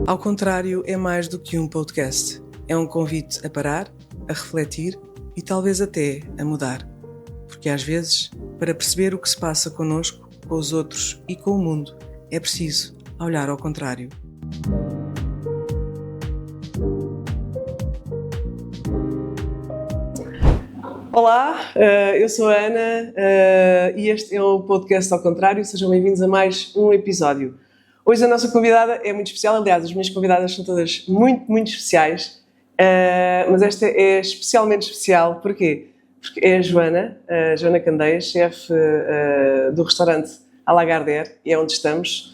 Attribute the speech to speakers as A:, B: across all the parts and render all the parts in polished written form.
A: Ao contrário, é mais do que um podcast. É um convite a parar, a refletir e talvez até a mudar. Porque às vezes, para perceber o que se passa connosco, com os outros e com o mundo, é preciso olhar ao contrário. Olá, eu sou a Ana e este é o podcast Ao Contrário. Sejam bem-vindos a mais um episódio. Hoje a nossa convidada é muito especial, aliás, as minhas convidadas são todas muito especiais, mas esta é especialmente especial, porquê? Porque é a Joana Candeias, chefe do restaurante à Lagardère, e é onde estamos,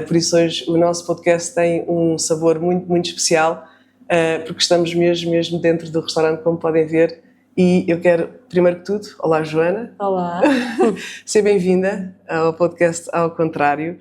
A: por isso hoje o nosso podcast tem um sabor muito especial, porque estamos mesmo dentro do restaurante, como podem ver, e eu quero, primeiro que tudo, olá Joana.
B: Olá.
A: Seja bem-vinda ao podcast Ao Contrário.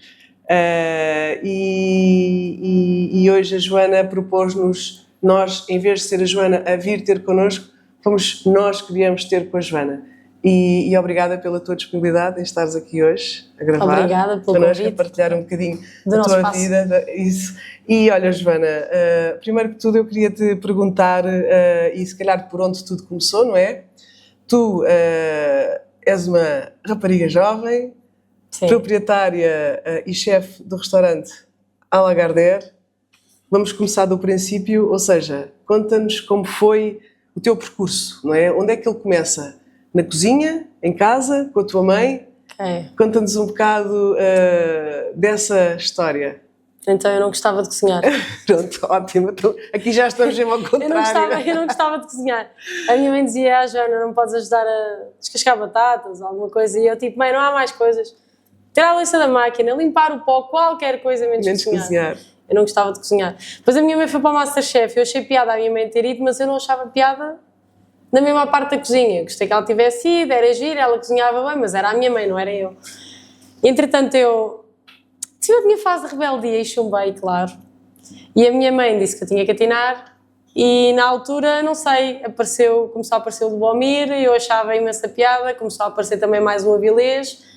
A: E hoje a Joana propôs-nos, nós, em vez de ser a Joana a vir ter connosco, fomos nós que viemos ter com a Joana. E obrigada pela tua disponibilidade em estares aqui hoje a gravar.
B: Obrigada pelo
A: connosco,
B: convite.
A: A partilhar um bocadinho
B: do
A: da tua
B: espaço.
A: vida. Isso. E olha, Joana, primeiro que tudo eu queria te perguntar, e se calhar por onde tudo começou, não é? Tu és uma rapariga jovem,
B: Sim.
A: proprietária e chefe do restaurante à Lagardère. Vamos começar do princípio, ou seja, conta-nos como foi o teu percurso, não é? Onde é que ele começa? Na cozinha? Em casa? Com a tua mãe?
B: Okay.
A: Conta-nos um bocado dessa história.
B: Então eu não gostava de cozinhar.
A: Pronto, ótimo. Então, aqui já estamos mesmo ao contrário.
B: Eu não gostava de cozinhar. A minha mãe dizia, Joana, não podes ajudar a descascar batatas ou alguma coisa. E eu tipo, mãe, não há mais coisas. Tirar a louça da máquina, limpar o pó, qualquer coisa menos cozinhar. Eu não gostava de cozinhar. Depois a minha mãe foi para o Masterchef. Eu achei piada a minha mãe ter ido, mas eu não achava piada na mesma parte da cozinha. Gostei que ela tivesse ido, era gira, ela cozinhava bem, mas era a minha mãe, não era eu. Entretanto, eu tive a minha fase de rebeldia e chumbei, claro. E a minha mãe disse que eu tinha que atinar e na altura, não sei, começou a aparecer o Lubomir, eu achava imensa piada, começou a aparecer também mais um Avilés.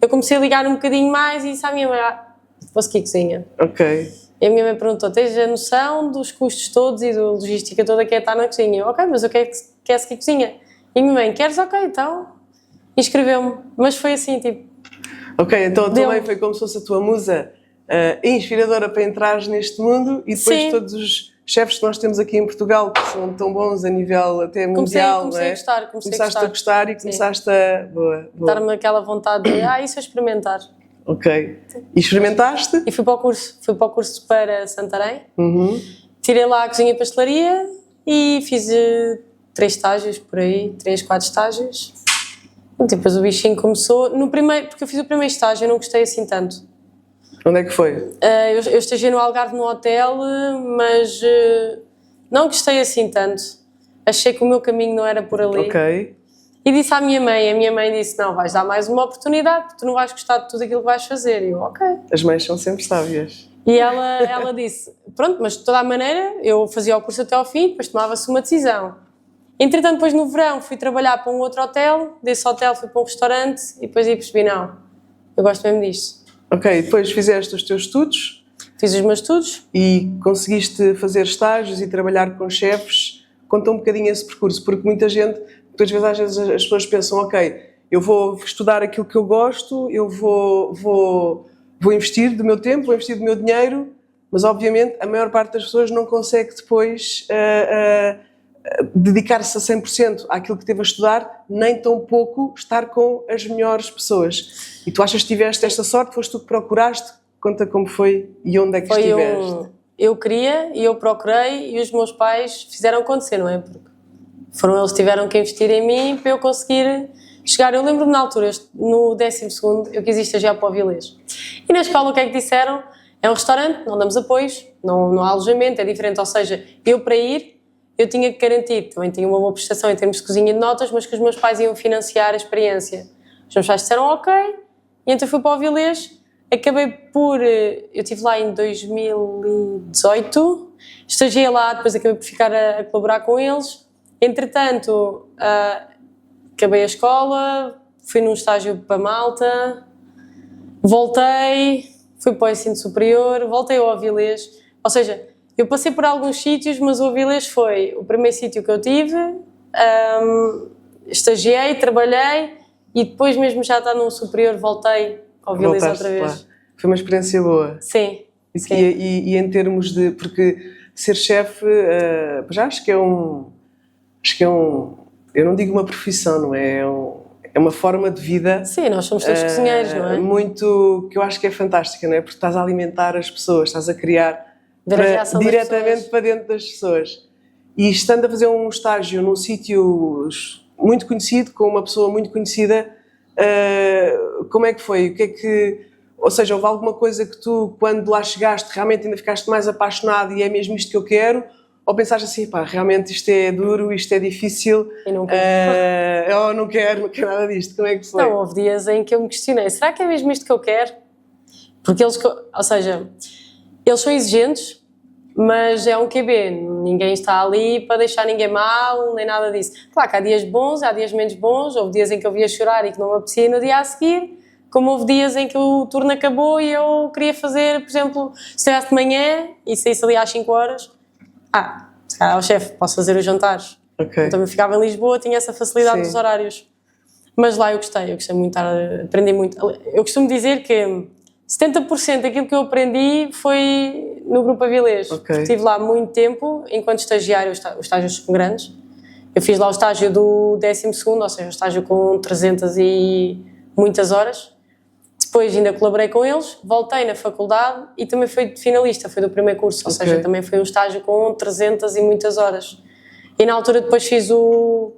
B: Eu comecei a ligar um bocadinho mais e disse à minha mãe, vou seguir cozinha.
A: Ok.
B: E a minha mãe perguntou, tens a noção dos custos todos e da logística toda que é estar na cozinha? Eu, ok, mas eu quero seguir cozinha. E a minha mãe, queres? Ok, então. Inscreveu-me. Mas foi assim, tipo...
A: Ok, então a tua mãe foi como se fosse a tua musa inspiradora para entrares neste mundo e depois
B: Sim.
A: Todos os chefes que nós temos aqui em Portugal, que são tão bons a nível até mundial,
B: comecei
A: não é?
B: a gostar,
A: Começaste a gostar e começaste a... Boa.
B: Dar-me aquela vontade de, isso é experimentar.
A: Ok. E experimentaste?
B: E fui para o curso para Santarém,
A: Tirei
B: lá a cozinha e pastelaria e fiz 3 estágios por aí, 3, 4 estágios. E depois o bichinho começou, porque eu fiz o primeiro estágio, eu não gostei assim tanto.
A: Onde é que foi?
B: Eu estagiei no Algarve no hotel, mas não gostei assim tanto. Achei que o meu caminho não era por ali.
A: Ok.
B: E disse à minha mãe disse, não, vais dar mais uma oportunidade, porque tu não vais gostar de tudo aquilo que vais fazer. E eu, ok.
A: As mães são sempre sábias.
B: E ela disse, pronto, mas de toda a maneira, eu fazia o curso até ao fim, depois tomava-se uma decisão. Entretanto, depois no verão fui trabalhar para um outro hotel, desse hotel fui para um restaurante e depois aí percebi, não, eu gosto mesmo disto.
A: Ok, depois fizeste os teus estudos.
B: Fiz os meus estudos.
A: E conseguiste fazer estágios e trabalhar com chefes. Conta um bocadinho esse percurso, porque muita gente, às vezes as pessoas pensam, ok, eu vou estudar aquilo que eu gosto, eu vou investir do meu tempo, vou investir do meu dinheiro, mas obviamente a maior parte das pessoas não consegue depois dedicar-se a 100% àquilo que teve a estudar, nem tão pouco estar com as melhores pessoas. E tu achas que tiveste esta sorte? Foste tu que procuraste? Conta como foi e onde é que estiveste.
B: Eu queria e eu procurei e os meus pais fizeram acontecer, não é? Porque eles que tiveram que investir em mim para eu conseguir chegar. Eu lembro-me na altura, no 12º, eu quis estagiar para o Avilés. E na escola o que é que disseram? É um restaurante, não damos apoios, não há alojamento, é diferente. Ou seja, eu para ir, eu tinha que garantir, também tinha uma boa prestação em termos de cozinha e de notas, mas que os meus pais iam financiar a experiência. Os meus pais disseram ok, e então fui para o Avilés. Acabei eu estive lá em 2018, estagiei lá, depois acabei por ficar a colaborar com eles. Entretanto, acabei a escola, fui num estágio para Malta, voltei, fui para o ensino superior, voltei ao Avilés, Ou seja, eu passei por alguns sítios, mas o Avilés foi o primeiro sítio que eu tive, estagiei, trabalhei e depois mesmo já está num superior, voltei ao Avilés outra vez.
A: Lá. Foi uma experiência boa.
B: Sim.
A: E em termos de... Porque ser chefe, já acho que é um... Eu não digo uma profissão, não é? É uma forma de vida.
B: Sim, nós somos todos cozinheiros, não é?
A: Muito, que eu acho que é fantástica, não é? Porque estás a alimentar as pessoas, estás a criar diretamente para dentro das pessoas. E estando a fazer um estágio num sítio muito conhecido, com uma pessoa muito conhecida, como é que foi? O que é que... Ou seja, houve alguma coisa que tu, quando lá chegaste, realmente ainda ficaste mais apaixonado e é mesmo isto que eu quero? Ou pensaste assim, pá, realmente isto é duro, isto é difícil,
B: e não quero.
A: Eu não quero nada disto, como é que foi?
B: Não, houve dias em que eu me questionei, será que é mesmo isto que eu quero? Porque eles, ou seja, eles são exigentes, mas é um QB, ninguém está ali para deixar ninguém mal, nem nada disso. Claro que há dias bons, há dias menos bons, houve dias em que eu via chorar e que não me apetecia no dia a seguir, como houve dias em que o turno acabou e eu queria fazer, por exemplo, se estivesse de manhã e saísse ali às 5 horas, se calhar ao chefe, posso fazer os jantares.
A: Okay.
B: Então eu ficava em Lisboa, tinha essa facilidade dos horários. Mas lá eu gostei muito, aprendi muito. Eu costumo dizer que 70% daquilo que eu aprendi foi no Grupo Avilés.
A: Okay.
B: Estive lá muito tempo, enquanto estagiário, os estágios são grandes. Eu fiz lá o estágio do 12º, ou seja, o estágio com 300 e muitas horas. Depois ainda colaborei com eles, voltei na faculdade e também fui finalista, foi do primeiro curso, ou seja, também foi um estágio com 300 e muitas horas. E na altura depois fiz o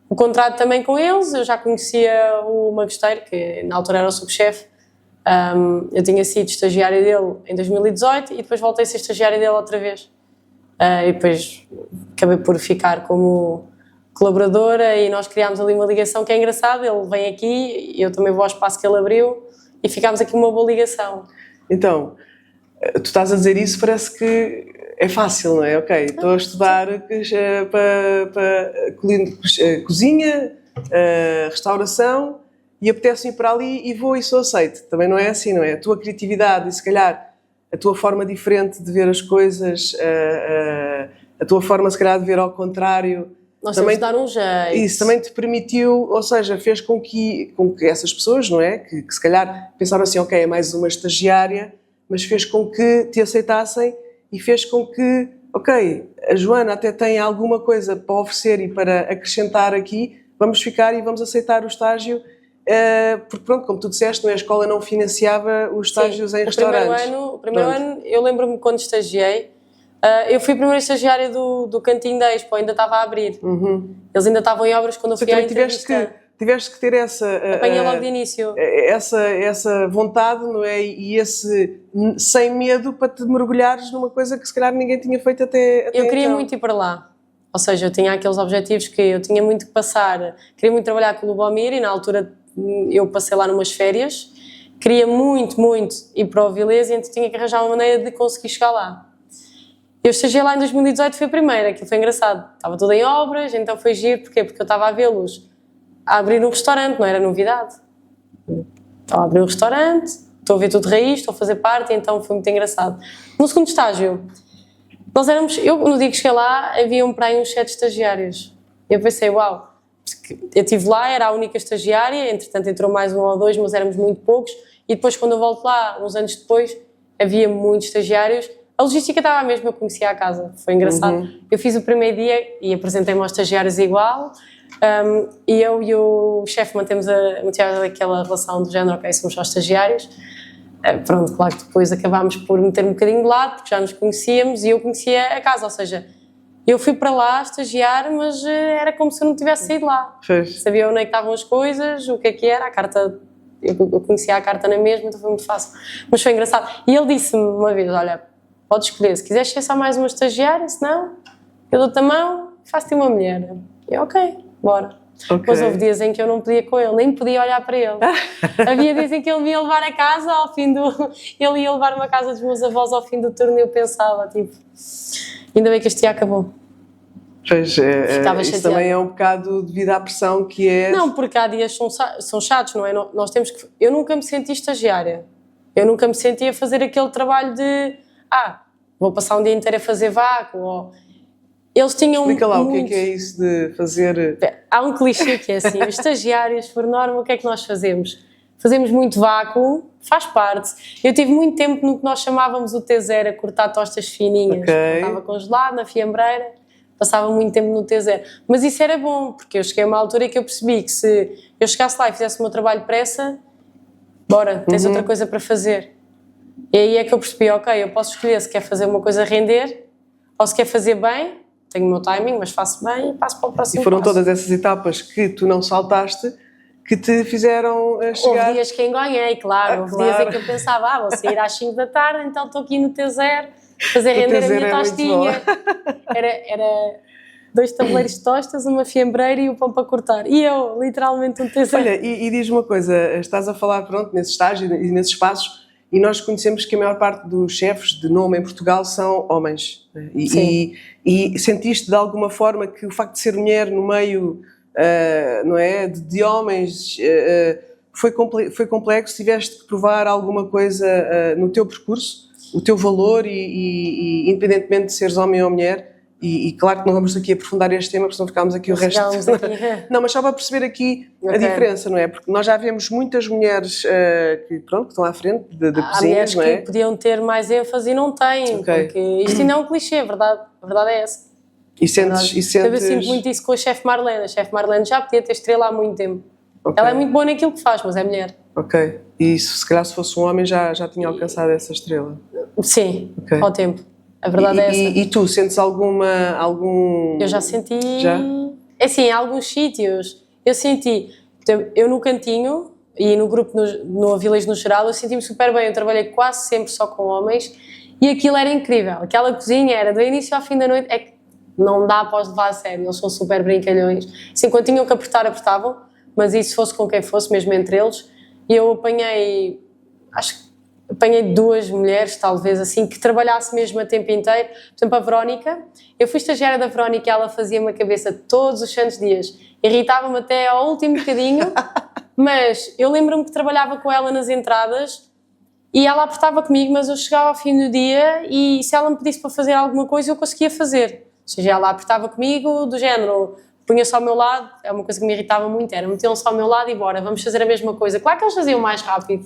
B: contrato também com eles, eu já conhecia o Magusteiro, que na altura era o subchefe, eu tinha sido estagiária dele em 2018 e depois voltei a ser estagiária dele outra vez. E depois acabei por ficar como colaboradora e nós criámos ali uma ligação que é engraçada, ele vem aqui e eu também vou ao espaço que ele abriu. E ficámos aqui uma boa ligação.
A: Então, tu estás a dizer isso, parece que é fácil, não é? Ok, estou a estudar para cozinha, restauração e apetece-me ir para ali e vou e sou aceito. Também não é assim, não é? A tua criatividade e se calhar a tua forma diferente de ver as coisas, a tua forma se calhar de ver ao contrário...
B: Nós temos de dar um jeito.
A: Isso também te permitiu, ou seja, fez com que essas pessoas, não é? Que se calhar pensaram assim, ok, é mais uma estagiária, mas fez com que te aceitassem e fez com que, ok, a Joana até tem alguma coisa para oferecer e para acrescentar aqui, vamos ficar e vamos aceitar o estágio, porque pronto, como tu disseste, não é? A escola não financiava os estágios em restaurantes.
B: O primeiro ano, eu lembro-me quando estagiei, eu fui a primeira estagiária do Cantinho da Expo, ainda estava a abrir.
A: Uhum.
B: Eles ainda estavam em obras quando eu fui à entrevista.
A: Tiveste que ter essa...
B: Apanhei logo de início.
A: Essa vontade, não é? E esse sem medo para te mergulhares numa coisa que se calhar ninguém tinha feito até
B: eu queria muito ir para lá. Ou seja, eu tinha aqueles objetivos que eu tinha muito que passar. Queria muito trabalhar com o Lubomir e na altura eu passei lá numas férias. Queria muito ir para o Avilés e então tinha que arranjar uma maneira de conseguir chegar lá. Eu estagiei lá em 2018, foi a primeira, aquilo foi engraçado. Estava tudo em obras, então foi giro. Porquê? Porque eu estava a vê-los a abrir um restaurante, não era novidade. Estava a abrir um restaurante, estou a ver tudo de raiz, estou a fazer parte, então foi muito engraçado. No segundo estágio, eu no dia que cheguei lá, haviam para aí uns 7 estagiários. Eu pensei, uau, eu estive lá, era a única estagiária, entretanto entrou mais 1 ou 2, mas éramos muito poucos, e depois quando eu volto lá, uns anos depois, havia muitos estagiários. A logística estava a mesma, eu conhecia a casa, foi engraçado. Uhum. Eu fiz o primeiro dia e apresentei-me aos estagiários igual, e eu e o chefe mantemos aquela relação do género, ok, somos só estagiários. Pronto, claro que depois acabámos por meter um bocadinho de lado, porque já nos conhecíamos e eu conhecia a casa, ou seja, eu fui para lá estagiar, mas era como se eu não tivesse saído lá. Sabia onde é que estavam as coisas, o que é que era, a carta, eu conhecia a carta na mesma, então foi muito fácil. Mas foi engraçado. E ele disse-me uma vez, olha, podes escolher, se quiseres ser só mais uma estagiária, se não, eu dou-te a mão, faço-te uma mulher. E eu, ok, bora. Okay. Mas houve dias em que eu não podia com ele, nem podia olhar para ele. Havia dias em que ele me ia levar a casa, ele ia levar-me a casa dos meus avós ao fim do turno e eu pensava, tipo, ainda bem que este dia acabou.
A: Pois, isso também é um bocado devido à pressão que é...
B: Não, porque há dias são chatos, não é? Nós temos que... Eu nunca me senti estagiária. Eu nunca me senti a fazer aquele trabalho de... vou passar um dia inteiro a fazer vácuo, ou... Eles tinham
A: Explica lá
B: muito...
A: o que é isso de fazer...
B: Há um clichê que é assim, os estagiários, por norma, o que é que nós fazemos? Fazemos muito vácuo, faz parte. Eu tive muito tempo no que nós chamávamos o T0, a cortar tostas fininhas. Estava congelado na fiambreira, passava muito tempo no T0. Mas isso era bom, porque eu cheguei a uma altura que eu percebi que se eu chegasse lá e fizesse o meu trabalho depressa, bora, tens outra coisa para fazer. E aí é que eu percebi, ok, eu posso escolher se quer fazer uma coisa render, ou se quer fazer bem, tenho o meu timing, mas faço bem e passo para o próximo
A: E foram
B: passo.
A: todas essas etapas que tu não saltaste que te fizeram chegar...
B: Houve dias que enganhei, claro. Houve dias em que eu pensava, vou sair às 5 da tarde, então estou aqui no T0, fazer render a minha tostinha. Era 2 tabuleiros de tostas, uma fiambreira e o pão para cortar. E eu, literalmente, um T0.
A: Olha, e diz-me uma coisa, estás a falar, pronto, nesse estágio e nesses espaços, e nós conhecemos que a maior parte dos chefes de nome em Portugal são homens. E sentiste de alguma forma que o facto de ser mulher no meio, não é, de homens, foi complexo? Tiveste que provar alguma coisa no teu percurso, o teu valor, e independentemente de seres homem ou mulher? E claro que não vamos aqui aprofundar este tema, porque senão ficámos aqui o resto... Não, mas só para perceber aqui a diferença, não é? Porque nós já vemos muitas mulheres que estão à frente de cozinhas, não é?
B: Há mulheres que podiam ter mais ênfase e não têm, porque isto ainda é um clichê, a verdade é essa.
A: E sentes...
B: Eu sinto muito isso com a chefe Marlene. A chefe Marlene já podia ter estrela há muito tempo. Ela é muito boa naquilo que faz, mas é mulher.
A: Ok. E se calhar se fosse um homem já tinha alcançado essa estrela?
B: Sim, ao tempo. A verdade é essa.
A: E tu, sentes algum...
B: Eu já senti... Já? É assim, em alguns sítios, eu senti... Eu no cantinho e no grupo, no Avilés no geral, eu senti-me super bem. Eu trabalhei quase sempre só com homens e aquilo era incrível. Aquela cozinha era do início ao fim da noite... É que não dá para os levar a sério, eles são super brincalhões. Assim, quando tinham que apertar, apertavam, mas isso fosse com quem fosse, mesmo entre eles. E eu apanhei 2 mulheres, talvez, assim, que trabalhasse mesmo a tempo inteiro. Por exemplo, a Verónica, eu fui estagiária da Verónica e ela fazia-me a cabeça todos os santos dias. Irritava-me até ao último bocadinho, mas eu lembro-me que trabalhava com ela nas entradas e ela apertava comigo, mas eu chegava ao fim do dia e se ela me pedisse para fazer alguma coisa, eu conseguia fazer. Ou seja, ela apertava comigo, do género, punha-se ao meu lado, é uma coisa que me irritava muito, era metiam-se ao meu lado e bora, vamos fazer a mesma coisa. Claro que eles faziam mais rápido.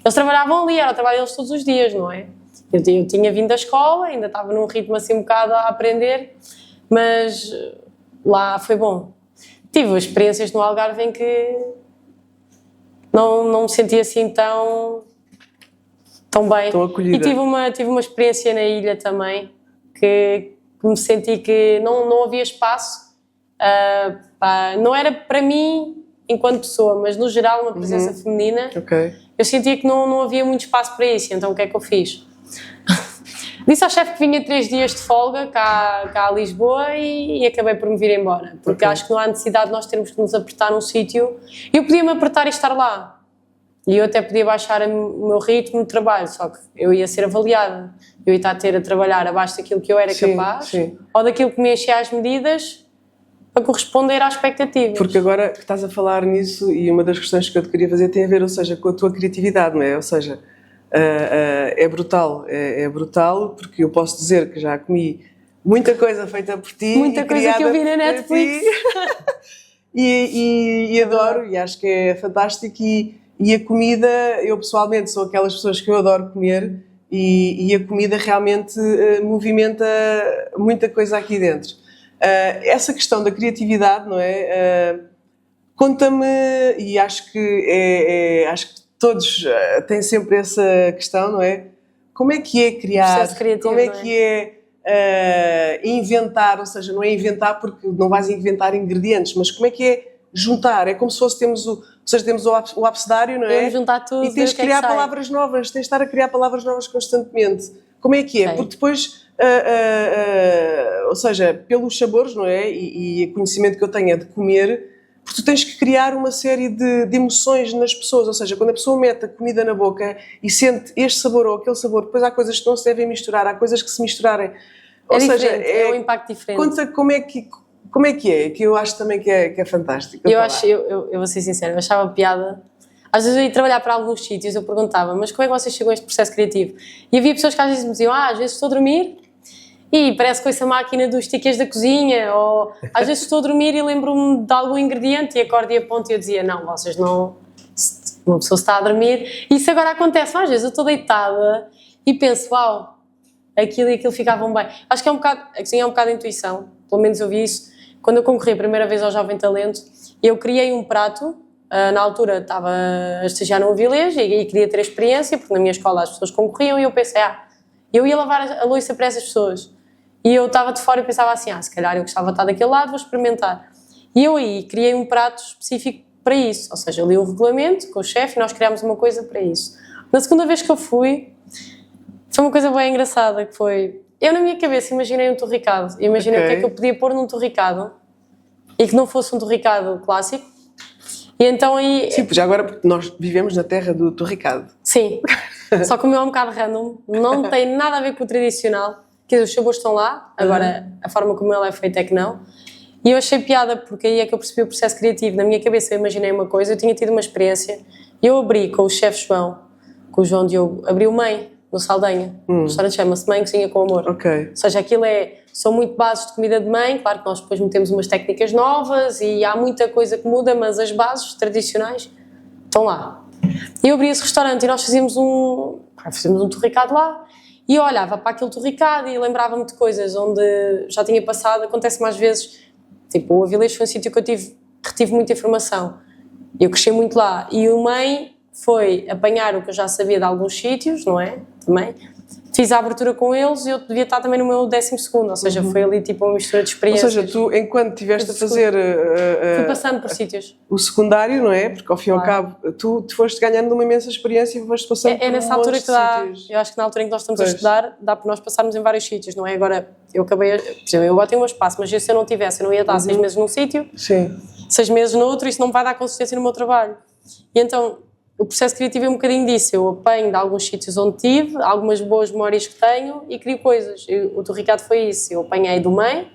B: Eles trabalhavam ali, era o trabalho deles todos os dias, não é? Eu tinha vindo da escola, ainda estava num ritmo assim um bocado a aprender, mas lá foi bom. Tive experiências no Algarve em que não me sentia assim tão bem.
A: Tão acolhida.
B: E tive uma experiência na ilha também, que me senti que não havia espaço, não era para mim enquanto pessoa, mas no geral uma presença feminina. Eu sentia que não havia muito espaço para isso, então o que é que eu fiz? Disse ao chefe que vinha 3 dias de folga cá a Lisboa e acabei por me vir embora, porque acho que não há necessidade de nós termos que nos apertar num sítio. Eu podia-me apertar e estar lá, e eu até podia baixar o meu ritmo de trabalho, só que eu ia ser avaliada, eu ia estar a trabalhar abaixo daquilo que eu era capaz, ou daquilo que me enchia as medidas, para corresponder às expectativas.
A: Porque agora que estás a falar nisso, e uma das questões que eu te queria fazer tem a ver, ou seja, com a tua criatividade, não é? Ou seja, é brutal, é brutal, porque eu posso dizer que já comi muita coisa feita por ti.
B: Muita coisa que eu vi na Netflix.
A: e adoro, e acho que é fantástico, e a comida, eu pessoalmente sou aquelas pessoas que eu adoro comer, e a comida realmente movimenta muita coisa aqui dentro. Essa questão da criatividade, não é? Conta-me, e acho que todos têm sempre essa questão, não é? Como é que é criar? Como é que é inventar? Ou seja, não é inventar porque não vais inventar ingredientes, mas como é que é juntar? É como se fosse temos o abecedário, não é?
B: Temos juntar tudo,
A: e tens de criar palavras novas, tens de estar a criar palavras novas constantemente. Como é que é? Porque depois, ou seja, pelos sabores, não é? E o conhecimento que eu tenho é de comer, porque tu tens que criar uma série de emoções nas pessoas, ou seja, quando a pessoa mete a comida na boca e sente este sabor ou aquele sabor, depois há coisas que não se devem misturar, há coisas que se misturarem. Ou seja,
B: é um impacto diferente.
A: Conta como é que é, que eu acho também que é fantástico.
B: Eu vou ser sincera, eu achava piada Às vezes eu ia trabalhar para alguns sítios, eu perguntava, mas como é que vocês chegam a este processo criativo? E havia pessoas que às vezes me diziam, às vezes estou a dormir e parece que ouço a máquina dos tickets da cozinha, ou às vezes estou a dormir e lembro-me de algum ingrediente e acordo e aponto e eu dizia, não, vocês não, uma pessoa está a dormir. Isso agora acontece, às vezes eu estou deitada e penso, uau, aquilo e aquilo ficavam bem. Acho que é um bocado, a cozinha é um bocado de intuição, pelo menos eu vi isso quando eu concorri a primeira vez ao Jovem Talento. Eu criei um prato, na altura estava a estagiar no Avilés e queria ter a experiência, porque na minha escola as pessoas concorriam e eu pensei, eu ia lavar a louça para essas pessoas. E eu estava de fora e pensava assim, se calhar eu gostava de estar daquele lado, vou experimentar. E eu aí criei um prato específico para isso, ou seja, eu li o regulamento com o chefe e nós criámos uma coisa para isso. Na segunda vez que eu fui, foi uma coisa bem engraçada, que foi, eu na minha cabeça imaginei um torricado, imaginei o que é que eu podia pôr num torricado e que não fosse um torricado clássico. E então aí...
A: Sim, já agora porque nós vivemos na terra do torricado.
B: Sim, só que o meu é um bocado random, não tem nada a ver com o tradicional. Quer dizer, os sabores estão lá, agora a forma como ele é feito é que não. E eu achei piada, porque aí é que eu percebi o processo criativo. Na minha cabeça eu imaginei uma coisa, eu tinha tido uma experiência, e eu abri com o chefe João, com o João Diogo, abri o Mãe, no Saldanha. O restaurante chama-se Mãe Cozinha com Amor.
A: Okay.
B: Ou seja, aquilo são muito bases de comida de mãe, claro que nós depois metemos umas técnicas novas e há muita coisa que muda, mas as bases tradicionais estão lá. E eu abri esse restaurante e nós fazíamos um torricado lá. E eu olhava para aquele torricado e lembrava-me de coisas onde já tinha passado, acontece mais vezes, tipo, o Avilés foi um sítio que eu retive muita informação, eu cresci muito lá, e o Mãe foi apanhar o que eu já sabia de alguns sítios, não é? Também. Fiz a abertura com eles e eu devia estar também no meu 12º, ou seja, foi ali tipo uma mistura de experiências.
A: Ou seja, tu, enquanto estiveste a fazer...
B: fui passando por sítios.
A: O secundário, não é? Porque ao fim e ao cabo, tu foste ganhando uma imensa experiência e foste passando por
B: nessa altura que dá, eu acho que na altura em que nós estamos a estudar, dá para nós passarmos em vários sítios, não é? Agora, eu acabei, por exemplo, eu agora tenho um espaço, mas se eu não tivesse, eu não ia estar 6 meses num sítio, 6 meses no outro, isso não me vai dar consistência no meu trabalho. E então... O processo criativo é um bocadinho disso, eu apanho de alguns sítios onde tive, algumas boas memórias que tenho e crio coisas. O torricado foi isso, eu apanhei do Mãe,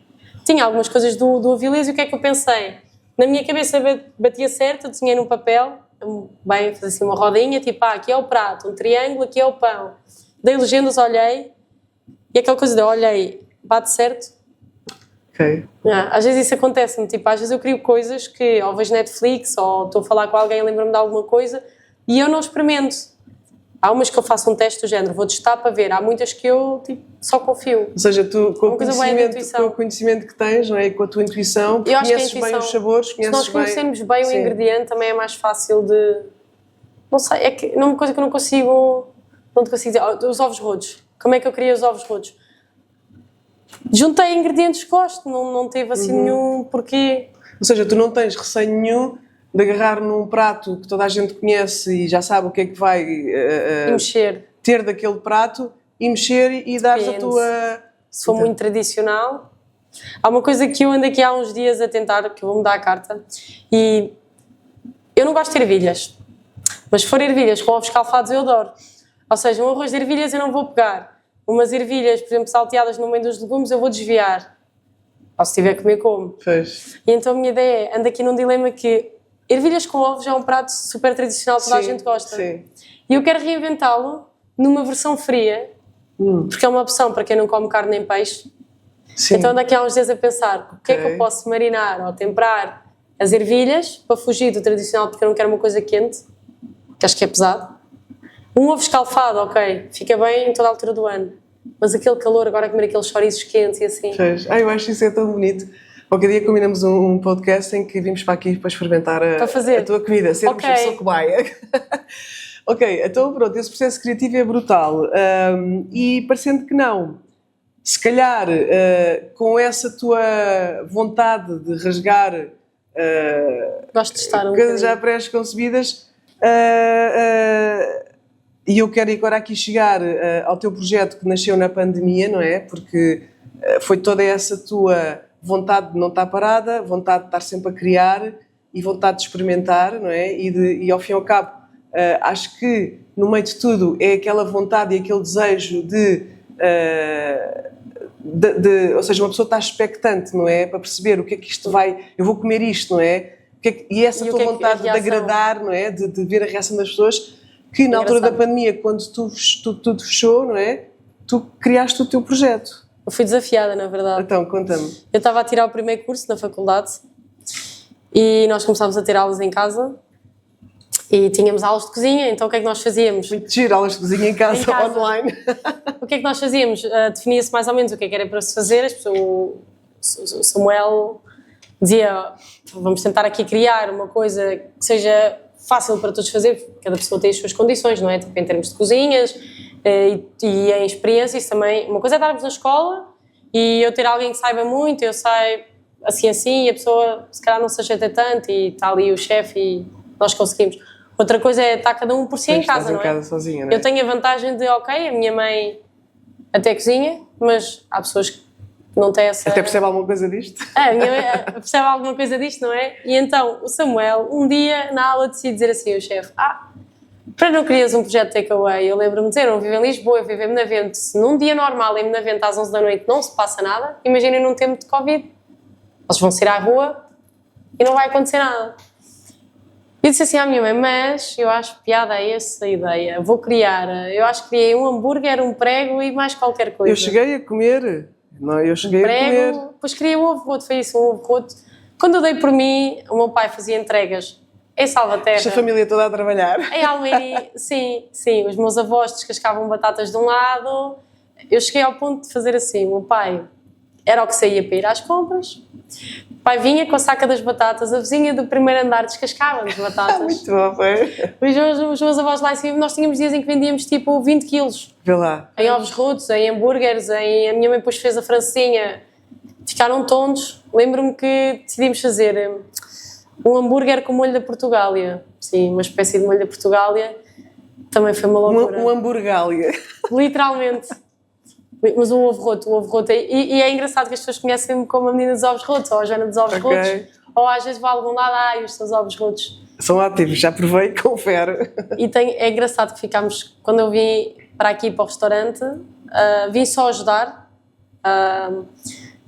B: tinha algumas coisas do Avilés e o que é que eu pensei? Na minha cabeça batia certo, eu desenhei num papel, bem, fiz assim uma rodinha, tipo, aqui é o prato, um triângulo, aqui é o pão. Dei legendas, olhei, e aquela coisa de olhei, bate certo.
A: Okay.
B: Às vezes isso acontece-me, tipo, às vezes eu crio coisas que ou vejo Netflix ou estou a falar com alguém e lembro-me de alguma coisa e eu não experimento. Há umas que eu faço um teste do género, vou testar para ver. Há muitas que eu tipo, só confio.
A: Ou seja, tu com o conhecimento que tens, não é? E com a tua intuição, tu conheces bem os sabores,
B: se nós conhecermos bem o ingrediente, também é mais fácil de... Não sei, é que uma coisa que eu não consigo dizer. Os ovos rodos. Como é que eu criei os ovos rodos? Juntei ingredientes que gosto, não teve assim nenhum porquê.
A: Ou seja, tu não tens receio nenhum de agarrar num prato que toda a gente conhece e já sabe o que é que vai ter daquele prato e mexer e dar a tua...
B: Se for muito tradicional. Há uma coisa que eu ando aqui há uns dias a tentar, que eu vou mudar a carta, e eu não gosto de ervilhas, mas se for ervilhas com ovos escalfados eu adoro. Ou seja, um arroz de ervilhas eu não vou pegar. Umas ervilhas, por exemplo, salteadas no meio dos legumes eu vou desviar. Ou se tiver que comer, como.
A: Pois.
B: E então a minha ideia é, ando aqui num dilema que ervilhas com ovos é um prato super tradicional, toda a gente gosta.
A: Sim.
B: E eu quero reinventá-lo numa versão fria, porque é uma opção para quem não come carne nem peixe. Sim. Então daqui a uns dias a pensar, o que é que eu posso marinar ou temperar as ervilhas para fugir do tradicional, porque eu não quero uma coisa quente, que acho que é pesado. Um ovo escalfado, ok, fica bem em toda a altura do ano. Mas aquele calor, agora comer aqueles chouriços quentes e assim.
A: Eu acho isso é tão bonito. Qualquer dia combinamos um podcast em que vimos para aqui para experimentar a tua comida, sermos a sua cobaia. Ok, então pronto, esse processo criativo é brutal. E parecendo que não, se calhar com essa tua vontade de rasgar
B: gosto de estar
A: coisas já pré-concebidas, e eu quero agora aqui chegar ao teu projeto que nasceu na pandemia, não é? Porque foi toda essa tua vontade de não estar parada, vontade de estar sempre a criar e vontade de experimentar, não é? E ao fim e ao cabo, acho que no meio de tudo é aquela vontade e aquele desejo ou seja, uma pessoa está expectante, não é? Para perceber o que é que isto vai... Eu vou comer isto, não é? E essa tua vontade de agradar, não é? De ver a reação das pessoas, que na altura da pandemia, quando tudo fechou, não é? Tu criaste o teu projeto.
B: Eu fui desafiada, na verdade.
A: Então, conta-me.
B: Eu estava a tirar o primeiro curso na faculdade e nós começámos a ter aulas em casa e tínhamos aulas de cozinha, então o que é que nós fazíamos?
A: Muito giro, aulas de cozinha em casa. Online.
B: O que é que nós fazíamos? Definia-se mais ou menos o que é que era para se fazer. O Samuel dizia, vamos tentar aqui criar uma coisa que seja fácil para todos fazer, porque cada pessoa tem as suas condições, não é? Tipo, em termos de cozinhas e em experiências também. Uma coisa é estarmos na escola e eu ter alguém que saiba muito, eu sei assim, e a pessoa se calhar não se ajeita tanto e está ali o chefe e nós conseguimos. Outra coisa é estar cada um por si em casa, não é?
A: Casa sozinha, não é?
B: Eu tenho a vantagem de, ok, a minha mãe até cozinha, mas há pessoas que não têm essa...
A: Até percebe alguma coisa disto?
B: A minha mãe percebe alguma coisa disto, não é? E então o Samuel, um dia na aula, decide dizer assim ao chefe, para não querias um projeto de takeaway? Eu lembro-me de dizer, eu não vivo em Lisboa, eu vivo em Benavente. Se num dia normal em Benavente às 11 da noite não se passa nada, imaginem num tempo de Covid. Eles vão sair à rua e não vai acontecer nada. Eu disse assim à minha mãe, mas eu acho piada a essa ideia, vou criar, eu acho que criei um hambúrguer, um prego e mais qualquer coisa.
A: Eu cheguei a comer, não, eu cheguei a comer.
B: Depois criei um ovo roto, foi isso, um ovo roto. Quando eu dei por mim, o meu pai fazia entregas em Salvaterra.
A: Esta família toda a trabalhar.
B: Em Almeirim, sim, os meus avós descascavam batatas de um lado, eu cheguei ao ponto de fazer assim, o meu pai era o que saía para ir às compras, o pai vinha com a saca das batatas, a vizinha do primeiro andar descascava as batatas.
A: Muito bom, foi.
B: Os meus avós lá em cima, nós tínhamos dias em que vendíamos tipo 20 quilos.
A: Vê lá.
B: Em ovos rotos, em hambúrgueres, a minha mãe depois fez a francesinha, ficaram tontos. Lembro-me que decidimos fazer um hambúrguer com molho da Portugália, sim, uma espécie de molho da Portugália, também foi uma loucura.
A: Um hambúrgália.
B: Literalmente. Mas o ovo roto, e é engraçado que as pessoas conhecem-me como a menina dos ovos rotos, ou a Joana dos ovos rotos, ou às vezes vão a algum lado, os seus ovos rotos.
A: São ativos, já provei, confere.
B: E é engraçado que ficámos, quando eu vim para aqui, para o restaurante, vim só ajudar,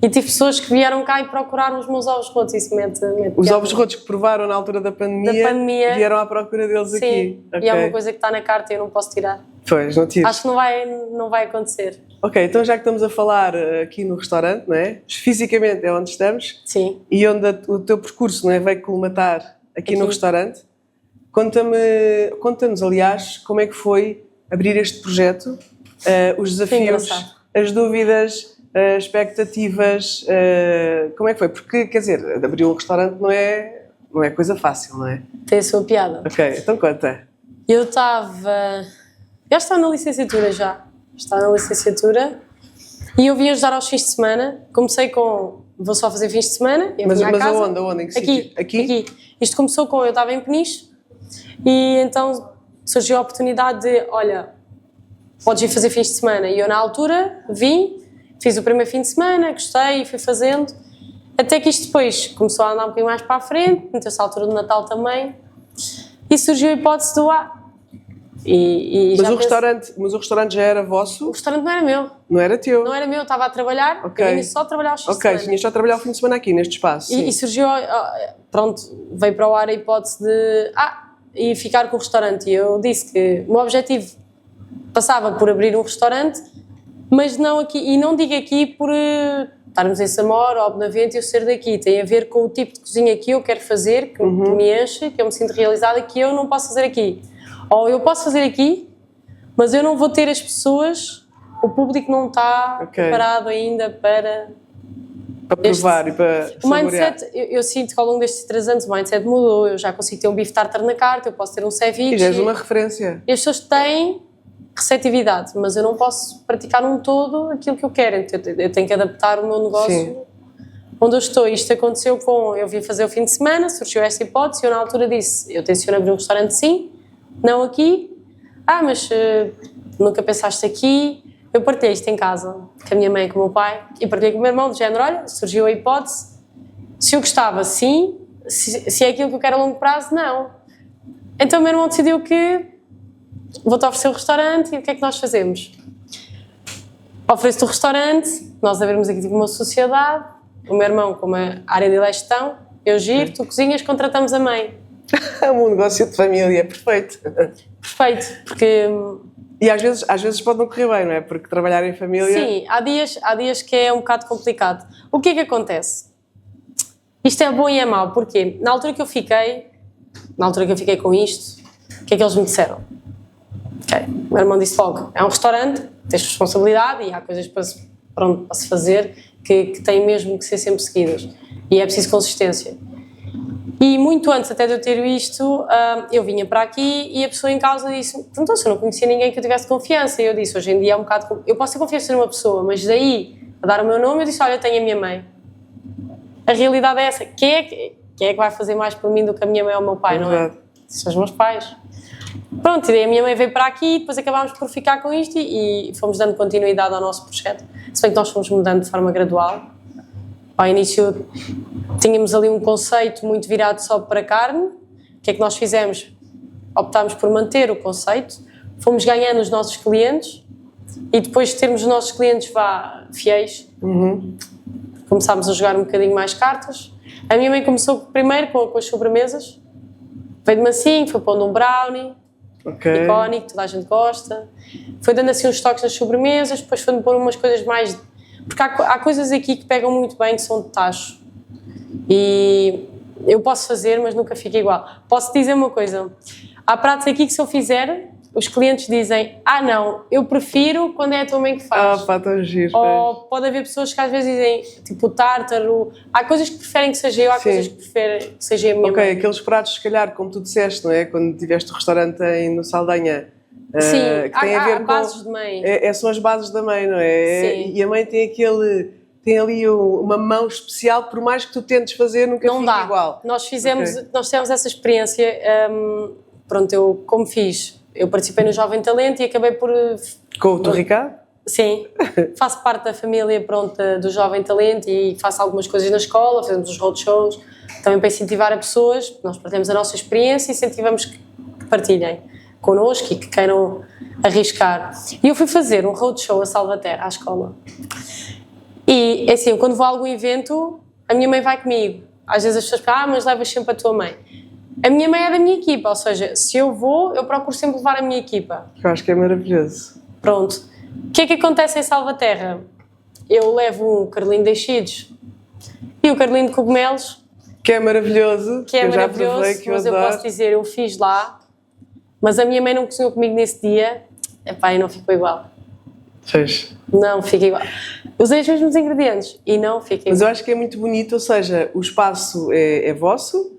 B: e tive pessoas que vieram cá e procuraram os meus ovos rotos, isso mete
A: os ovos rotos que provaram na altura da pandemia vieram à procura deles. Sim, aqui.
B: E é uma coisa que está na carta e eu não posso tirar.
A: Pois, não tires.
B: Acho que não vai acontecer.
A: Ok, então já que estamos a falar aqui no restaurante, não é? Fisicamente é onde estamos.
B: Sim.
A: E onde o teu percurso, não é, veio colmatar aqui no restaurante. Conta-nos, aliás, como é que foi abrir este projeto, os desafios, as dúvidas, as expectativas, como é que foi? Porque, quer dizer, abrir um restaurante não é coisa fácil, não é?
B: Tem a sua piada.
A: Ok, então conta.
B: Eu estava na licenciatura já. Estava na licenciatura e eu vim ajudar aos fins de semana. Comecei vou só fazer fins de semana.
A: Mas aonde? Em que sítio?
B: Aqui. Isto começou eu estava em Peniche e então surgiu a oportunidade de, olha, podes vir fazer fins de semana. E eu na altura vim, fiz o primeiro fim de semana, gostei e fui fazendo. Até que isto depois começou a andar um bocadinho mais para a frente, meteu-se a altura do Natal também e surgiu a hipótese do
A: Mas o restaurante já era vosso?
B: O restaurante não era meu.
A: Não era teu?
B: Não era meu, estava a trabalhar, eu vim só trabalhar aos fins de semana.
A: Ok, tinhas só a trabalhar o fim de semana aqui, neste espaço.
B: E surgiu, pronto, veio para o ar a hipótese de, e ficar com o restaurante. E eu disse que o meu objetivo passava por abrir um restaurante, mas não aqui, e não digo aqui por estarmos em Samora ou Benavente e eu ser daqui, tem a ver com o tipo de cozinha que eu quero fazer, que me enche, que eu me sinto realizada, que eu não posso fazer aqui. Ou eu posso fazer aqui, mas eu não vou ter as pessoas, o público não está preparado ainda para
A: provar e para
B: saborear. O mindset, eu sinto que ao longo destes 3 anos o mindset mudou, eu já consigo ter um bife tartar na carta, eu posso ter um ceviche.
A: E já és uma referência.
B: E as pessoas têm receptividade, mas eu não posso praticar um todo aquilo que eu quero, eu tenho que adaptar o meu negócio onde eu estou. Isto aconteceu eu vim fazer o fim de semana, surgiu esta hipótese e eu na altura disse, eu tenciono abrir um restaurante sim, não aqui, mas nunca pensaste aqui. Eu partilhei isto em casa, com a minha mãe e com o meu pai, e partilhei com o meu irmão, do género, olha, surgiu a hipótese, se eu gostava, sim, se é aquilo que eu quero a longo prazo, não. Então o meu irmão decidiu que vou-te oferecer o restaurante, e o que é que nós fazemos? Ofereço-te o restaurante, nós abrimos aqui tipo uma sociedade, o meu irmão com uma área de gestão, Eu giro, tu cozinhas, contratamos a mãe.
A: É um negócio de família, perfeito.
B: Perfeito, porque...
A: E às vezes pode não correr bem, não é? Porque trabalhar em família...
B: Sim, há dias que é um bocado complicado. O que é que acontece? Isto é bom e é mau, porque na altura que eu fiquei com isto, o que é que eles me disseram? Ok, o meu irmão disse logo, é um restaurante, tens responsabilidade e há coisas para se fazer que têm mesmo que ser sempre seguidas. E é preciso consistência. E muito antes até de eu ter isto, eu vinha para aqui e a pessoa em causa disse, então se eu não conhecia ninguém que eu tivesse confiança, e eu disse, hoje em dia é um bocado, eu posso ter confiança numa pessoa, mas daí a dar o meu nome, eu disse, olha, eu tenho a minha mãe. A realidade é essa, quem é que vai fazer mais por mim do que a minha mãe ou o meu pai, não é? São os meus pais. Pronto, e daí a minha mãe veio para aqui e depois acabámos por ficar com isto e fomos dando continuidade ao nosso projeto, se bem que nós fomos mudando de forma gradual. Ao início tínhamos ali um conceito muito virado só para carne. O que é que nós fizemos? Optámos por manter o conceito, fomos ganhando os nossos clientes e depois de termos os nossos clientes fiéis, começámos a jogar um bocadinho mais cartas. A minha mãe começou primeiro com as sobremesas, veio de mansinho, foi pondo um brownie, icónico, toda a gente gosta, foi dando assim uns toques nas sobremesas, depois foi-me pôr umas coisas mais... Porque há coisas aqui que pegam muito bem, que são de tacho. E eu posso fazer, mas nunca fica igual. Posso dizer uma coisa, há pratos aqui que se eu fizer, os clientes dizem, não, eu prefiro quando é a tua mãe que faz.
A: Tão giro.
B: Ou pode haver pessoas que às vezes dizem, tipo o tártaro, há coisas que preferem que seja eu, há coisas que preferem que seja a minha mãe.
A: Aqueles pratos, se calhar, como tu disseste, não é? Quando tiveste o restaurante no Saldanha,
B: sim,
A: que tem a ver
B: com bases de mãe.
A: São as bases da mãe, não é?
B: Sim.
A: E a mãe tem ali uma mão especial, por mais que tu tentes fazer, nunca
B: não
A: fica
B: dá.
A: igual.
B: Nós tivemos essa experiência, pronto, eu como fiz, eu participei no Jovem Talento e acabei por...
A: Com o teu Ricardo?
B: Sim, faço parte da família, pronto, do Jovem Talento e faço algumas coisas na escola, fazemos os roadshows, também para incentivar a pessoas, nós partilhamos a nossa experiência e incentivamos que partilhem connosco e que queiram arriscar. E eu fui fazer um roadshow a Salvaterra, à escola. E, é assim, quando vou a algum evento, a minha mãe vai comigo. Às vezes as pessoas falam, mas levas sempre a tua mãe. A minha mãe é da minha equipa, ou seja, se eu vou, eu procuro sempre levar a minha equipa.
A: Eu acho que é maravilhoso.
B: Pronto. O que é que acontece em Salvaterra? Eu levo um carlinho de enchidos e o carlinho de cogumelos.
A: Que é maravilhoso.
B: Que é maravilhoso, mas eu posso dizer, eu fiz lá, mas a minha mãe não cozinhou comigo nesse dia, e não ficou igual.
A: Fez.
B: Não fica igual. Usei os mesmos ingredientes e não fica igual.
A: Mas eu acho que é muito bonito, ou seja, o espaço é vosso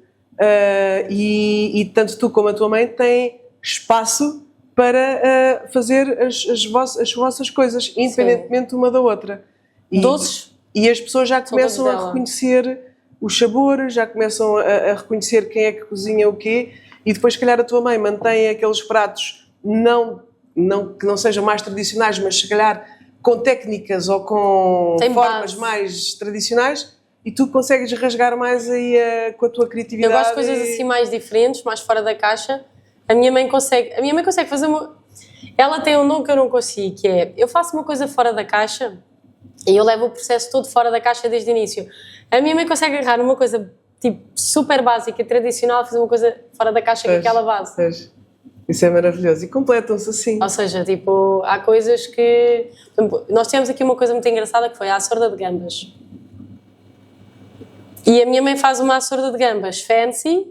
A: e tanto tu como a tua mãe têm espaço para fazer as vossas coisas, independentemente uma da outra.
B: Doces.
A: E as pessoas já começam a reconhecer os sabores, já começam a reconhecer quem é que cozinha o quê, e depois, se calhar, a tua mãe mantém aqueles pratos que não sejam mais tradicionais, mas se calhar com técnicas ou com formas mais tradicionais, e tu consegues rasgar mais aí com a tua criatividade.
B: Eu gosto de coisas assim mais diferentes, mais fora da caixa. A minha mãe consegue fazer ela tem um dom que eu não consigo, que é, eu faço uma coisa fora da caixa e eu levo o processo todo fora da caixa desde o início. A minha mãe consegue agarrar uma coisa tipo super básica, tradicional, fazer uma coisa fora da caixa com aquela base.
A: Isso é maravilhoso. E completam-se assim.
B: Ou seja, tipo, há coisas que... Nós tivemos aqui uma coisa muito engraçada que foi a açorda de gambas. E a minha mãe faz uma açorda de gambas fancy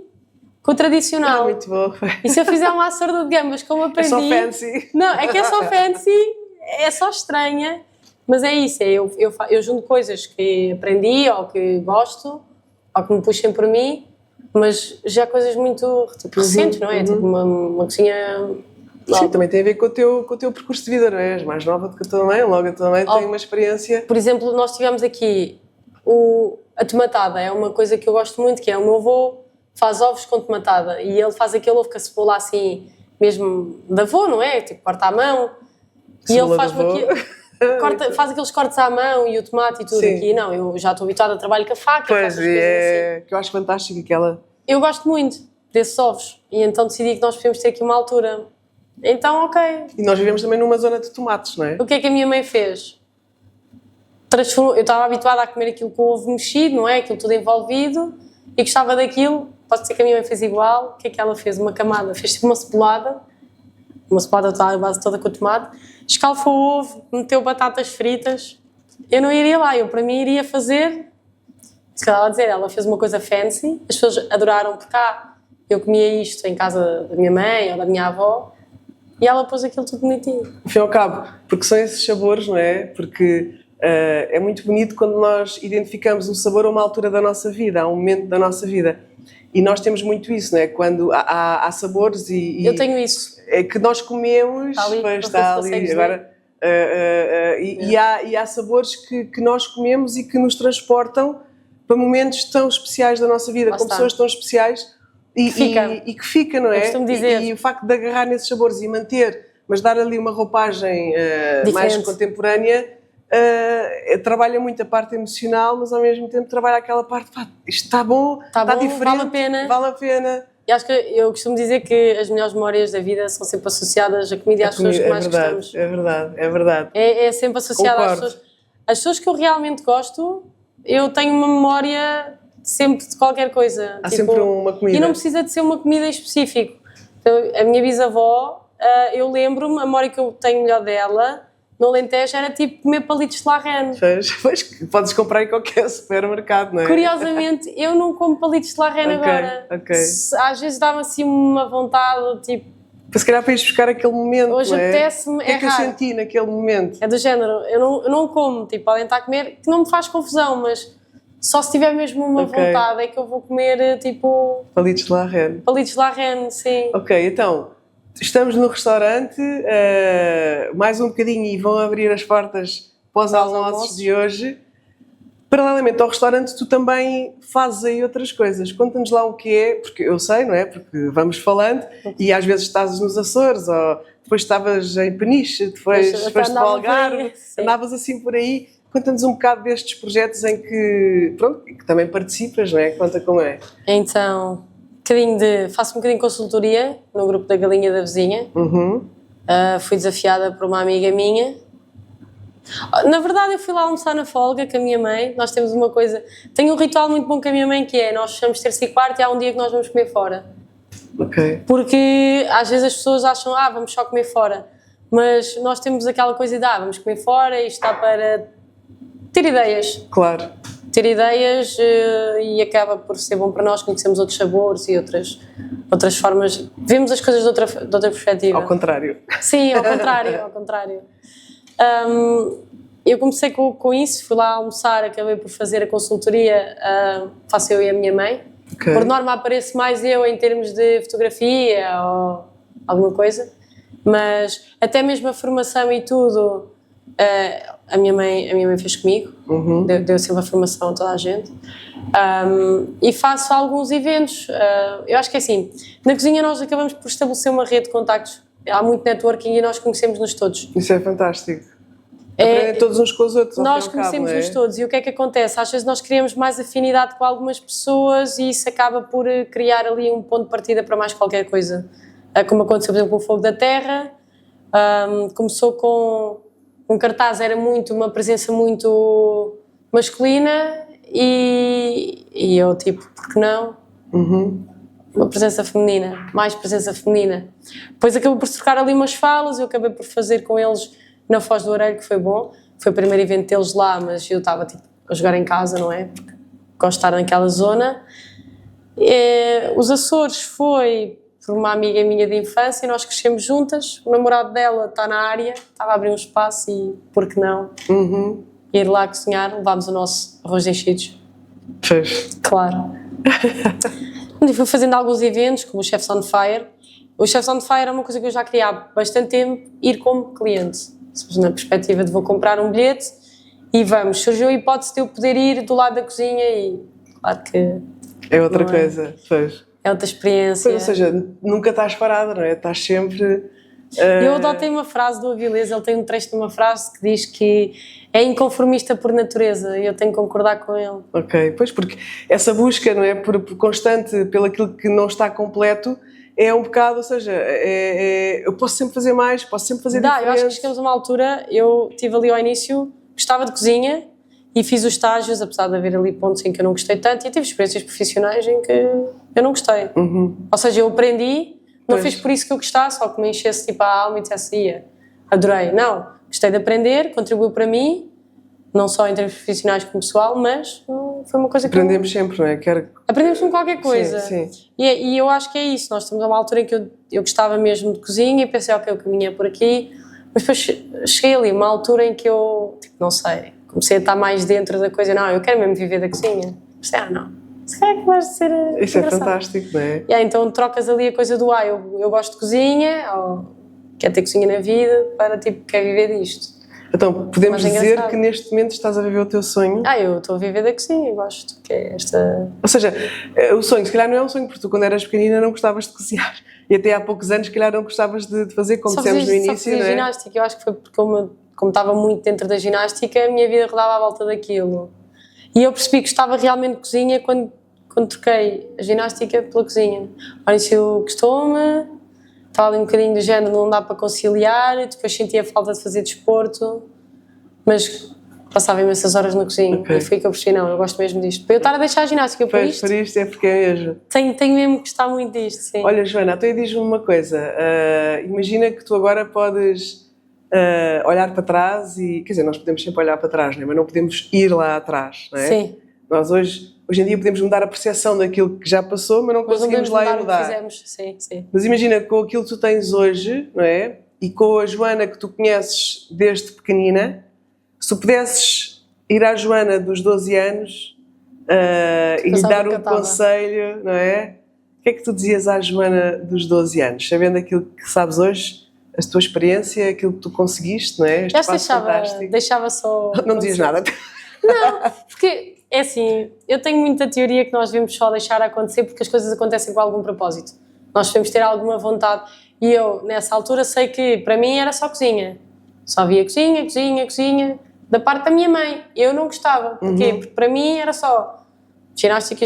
B: com o tradicional.
A: Muito bom.
B: E se eu fizer uma açorda de gambas como aprendi...
A: É só fancy.
B: Não, é que é só fancy, é só estranha, mas é isso, eu junto coisas que aprendi ou que gosto, ou que me puxem por mim, mas já coisas muito recentes, não é? Tipo uma cozinha...
A: Sim, também tem a ver com o teu percurso de vida, não é? És mais nova do que a tua mãe, logo a tua mãe tem uma experiência...
B: Por exemplo, nós tivemos aqui a tomatada, é uma coisa que eu gosto muito, que é o meu avô faz ovos com tomatada e ele faz aquele ovo com a cebola assim, mesmo de avô, não é? Tipo, corta à mão. E ele faz-me aqui... faz aqueles cortes à mão e o tomate e tudo. Sim. Aqui. Não, eu já estou habituada a trabalhar com a faca.
A: Pois, assim. Que eu acho fantástico aquela...
B: Eu gosto muito desses ovos e então decidi que nós podíamos ter aqui uma altura. Então, ok.
A: E nós vivemos também numa zona de tomates, não é?
B: O que é que a minha mãe fez? Eu estava habituada a comer aquilo com o ovo mexido, não é? Aquilo tudo envolvido. e gostava daquilo. Posso dizer que a minha mãe fez igual. O que é que ela fez? Uma camada, fez tipo uma cebolada toda, a base toda com tomate, escalfou o ovo, meteu batatas fritas. Eu não iria lá, eu para mim iria fazer, se calhar ela dizer, ela fez uma coisa fancy, as pessoas adoraram por cá, eu comia isto em casa da minha mãe ou da minha avó, e ela pôs aquilo tudo bonitinho.
A: Ao fim e ao cabo, porque são esses sabores, não é? Porque é muito bonito quando nós identificamos um sabor a uma altura da nossa vida, a um momento da nossa vida. E nós temos muito isso, não é? Quando há sabores e...
B: Eu tenho isso.
A: É que nós comemos... Está ali, agora... E há sabores que nós comemos e que nos transportam para momentos tão especiais da nossa vida, com pessoas tão especiais e que fica, não é?
B: Eu costumo dizer.
A: E o facto de agarrar nesses sabores e manter, mas dar ali uma roupagem mais contemporânea, trabalha muito a parte emocional, mas ao mesmo tempo trabalha aquela parte, pá, isto está bom, está diferente, vale a pena.
B: E acho que eu costumo dizer que as melhores memórias da vida são sempre associadas à comida e às pessoas que mais gostamos.
A: É verdade.
B: É sempre associada às pessoas. As pessoas que eu realmente gosto, eu tenho uma memória sempre de qualquer coisa.
A: Há sempre uma comida.
B: E não precisa de ser uma comida em específico. Então, a minha bisavó, eu lembro-me, a memória que eu tenho melhor dela, no Alentejo, era tipo comer palitos de larrene.
A: Pois, podes comprar em qualquer supermercado, não é?
B: Curiosamente, eu não como palitos de larrene agora. Às vezes dá-me assim uma vontade, tipo...
A: Se calhar para ir buscar aquele momento,
B: hoje apetece-me,
A: o que é que eu senti naquele momento?
B: É do género, eu não como, tipo, podem estar a comer, que não me faz confusão, mas só se tiver mesmo uma vontade é que eu vou comer, tipo...
A: Palitos de larrene.
B: Palitos de larrene, sim.
A: Ok, então... Estamos no restaurante, mais um bocadinho e vão abrir as portas para os almoços de hoje. Paralelamente ao restaurante, tu também fazes aí outras coisas. Conta-nos lá o que é, porque eu sei, não é? Porque vamos falando e às vezes estás nos Açores ou depois estavas em Peniche, depois foste para o Algarve, andavas assim por aí. Conta-nos um bocado destes projetos em que, pronto, que também participas, não é? Conta como é.
B: Então... faço um bocadinho de consultoria no grupo da Galinha da Vizinha. Fui desafiada por uma amiga minha. Na verdade, eu fui lá almoçar na folga com a minha mãe. Nós temos uma coisa... Tenho um ritual muito bom com a minha mãe, que é nós fechamos terça e quarta e há um dia que nós vamos comer fora. Porque às vezes as pessoas acham, vamos só comer fora. Mas nós temos aquela coisa de, vamos comer fora e está para ter ideias.
A: Claro.
B: Ter ideias e acaba por ser bom para nós, conhecemos outros sabores e outras formas, vemos as coisas de outra perspectiva.
A: Ao contrário.
B: Sim, ao contrário. Eu comecei com isso, fui lá almoçar, acabei por fazer a consultoria, faço eu e a minha mãe. Por norma apareço mais eu em termos de fotografia ou alguma coisa, mas até mesmo a formação e tudo... A minha mãe fez comigo, deu sempre a formação a toda a gente, e faço alguns eventos. Eu acho que é assim, na cozinha nós acabamos por estabelecer uma rede de contactos, há muito networking e nós conhecemos-nos todos.
A: Isso é fantástico. Aprendem todos uns com os outros.
B: Nós conhecemos-nos todos e o que é que acontece? Às vezes nós criamos mais afinidade com algumas pessoas e isso acaba por criar ali um ponto de partida para mais qualquer coisa. Como aconteceu, por exemplo, com o Fogo da Terra, começou com... Um cartaz era uma presença muito masculina e eu tipo, por que não? Uma presença feminina, mais presença feminina. Depois acabou por trocar ali umas falas, eu acabei por fazer com eles na Foz do Orelho, que foi bom. Foi o primeiro evento deles lá, mas eu estava tipo, a jogar em casa, não é? Porque gosto de estar naquela zona. Os Açores foi... por uma amiga minha de infância, nós crescemos juntas, o namorado dela está na área, estava a abrir um espaço e, por que não, ir lá cozinhar, levámos o nosso arroz de enchidos. Claro. E fui fazendo alguns eventos, como o Chefs on Fire. O Chefs on Fire é uma coisa que eu já queria há bastante tempo, ir como cliente. Na perspectiva de vou comprar um bilhete e vamos. Surgiu a hipótese de eu poder ir do lado da cozinha e, claro que...
A: É outra coisa,
B: É outra experiência.
A: Ou seja, nunca estás parada, não é? Estás sempre...
B: Eu adotei uma frase do Avilés, ele tem um trecho de uma frase que diz que é inconformista por natureza e eu tenho que concordar com ele.
A: Ok, pois porque essa busca, não é? Por constante pelo aquilo que não está completo é um bocado, ou seja, eu posso sempre fazer mais, posso sempre fazer diferente.
B: Eu acho que chegamos a uma altura, eu estive ali ao início, gostava de cozinha e fiz os estágios, apesar de haver ali pontos em que eu não gostei tanto, e tive experiências profissionais em que eu não gostei. Ou seja, eu aprendi, não fiz por isso que eu gostasse, ou que me enchesse tipo a alma e dissesse, adorei. Não, gostei de aprender, contribuiu para mim, não só em termos profissionais como pessoal, mas foi uma coisa que...
A: Aprendemos sempre, não é?
B: Aprendemos com qualquer coisa.
A: Sim, sim.
B: E eu acho que é isso, nós estamos a uma altura em que eu gostava mesmo de cozinha e pensei, ok, o caminho é por aqui, mas depois cheguei ali, uma altura em que eu, tipo, não sei, comecei a estar mais dentro da coisa, não, eu quero mesmo viver da cozinha. Pensei, não, se calhar que vai ser
A: isso
B: engraçado.
A: É fantástico, não é?
B: Então trocas ali a coisa do, eu gosto de cozinha, ou quero ter cozinha na vida, para tipo, quero viver disto.
A: Então, podemos dizer que neste momento estás a viver o teu sonho?
B: Eu estou a viver da cozinha, gosto, que é esta...
A: Ou seja, o sonho, se calhar não é um sonho, porque tu quando eras pequenina não gostavas de cozinhar. E até há poucos anos, se calhar não gostavas de fazer, como dissemos no início,
B: só fazia ginástica, eu acho que foi porque como estava muito dentro da ginástica, a minha vida rodava à volta daquilo. E eu percebi que estava realmente de cozinha quando troquei a ginástica pela cozinha. Ao início gostou-me, estava ali um bocadinho do género, não dá para conciliar, depois sentia falta de fazer desporto, mas passava imensas horas na cozinha e foi que eu percebi, não, eu gosto mesmo disto. Para eu estar a deixar a ginástica por isto...
A: Por isto é porque é mesmo.
B: Tenho mesmo que gostar muito disto, sim.
A: Olha, Joana, então diz-me uma coisa, imagina que tu agora podes olhar para trás e, quer dizer, nós podemos sempre olhar para trás, não é? Mas não podemos ir lá atrás, não é?
B: Sim.
A: Nós hoje em dia podemos mudar a percepção daquilo que já passou, mas não conseguimos lá ir mudar.
B: Fizemos. Sim, sim.
A: Mas imagina, com aquilo que tu tens hoje, não é? E com a Joana que tu conheces desde pequenina, se tu pudesses ir à Joana dos 12 anos e lhe dar um conselho, não é? O que é que tu dizias à Joana dos 12 anos? Sabendo aquilo que sabes hoje, a tua experiência, aquilo que tu conseguiste, não é?
B: Já deixava só...
A: Não dizias nada?
B: Não, porque... É assim, eu tenho muita teoria que nós devemos só deixar acontecer porque as coisas acontecem com algum propósito. Nós devemos ter alguma vontade. E eu, nessa altura, sei que para mim era só cozinha. Só havia cozinha, da parte da minha mãe. Eu não gostava. Porquê? Porque para mim era só ginástica.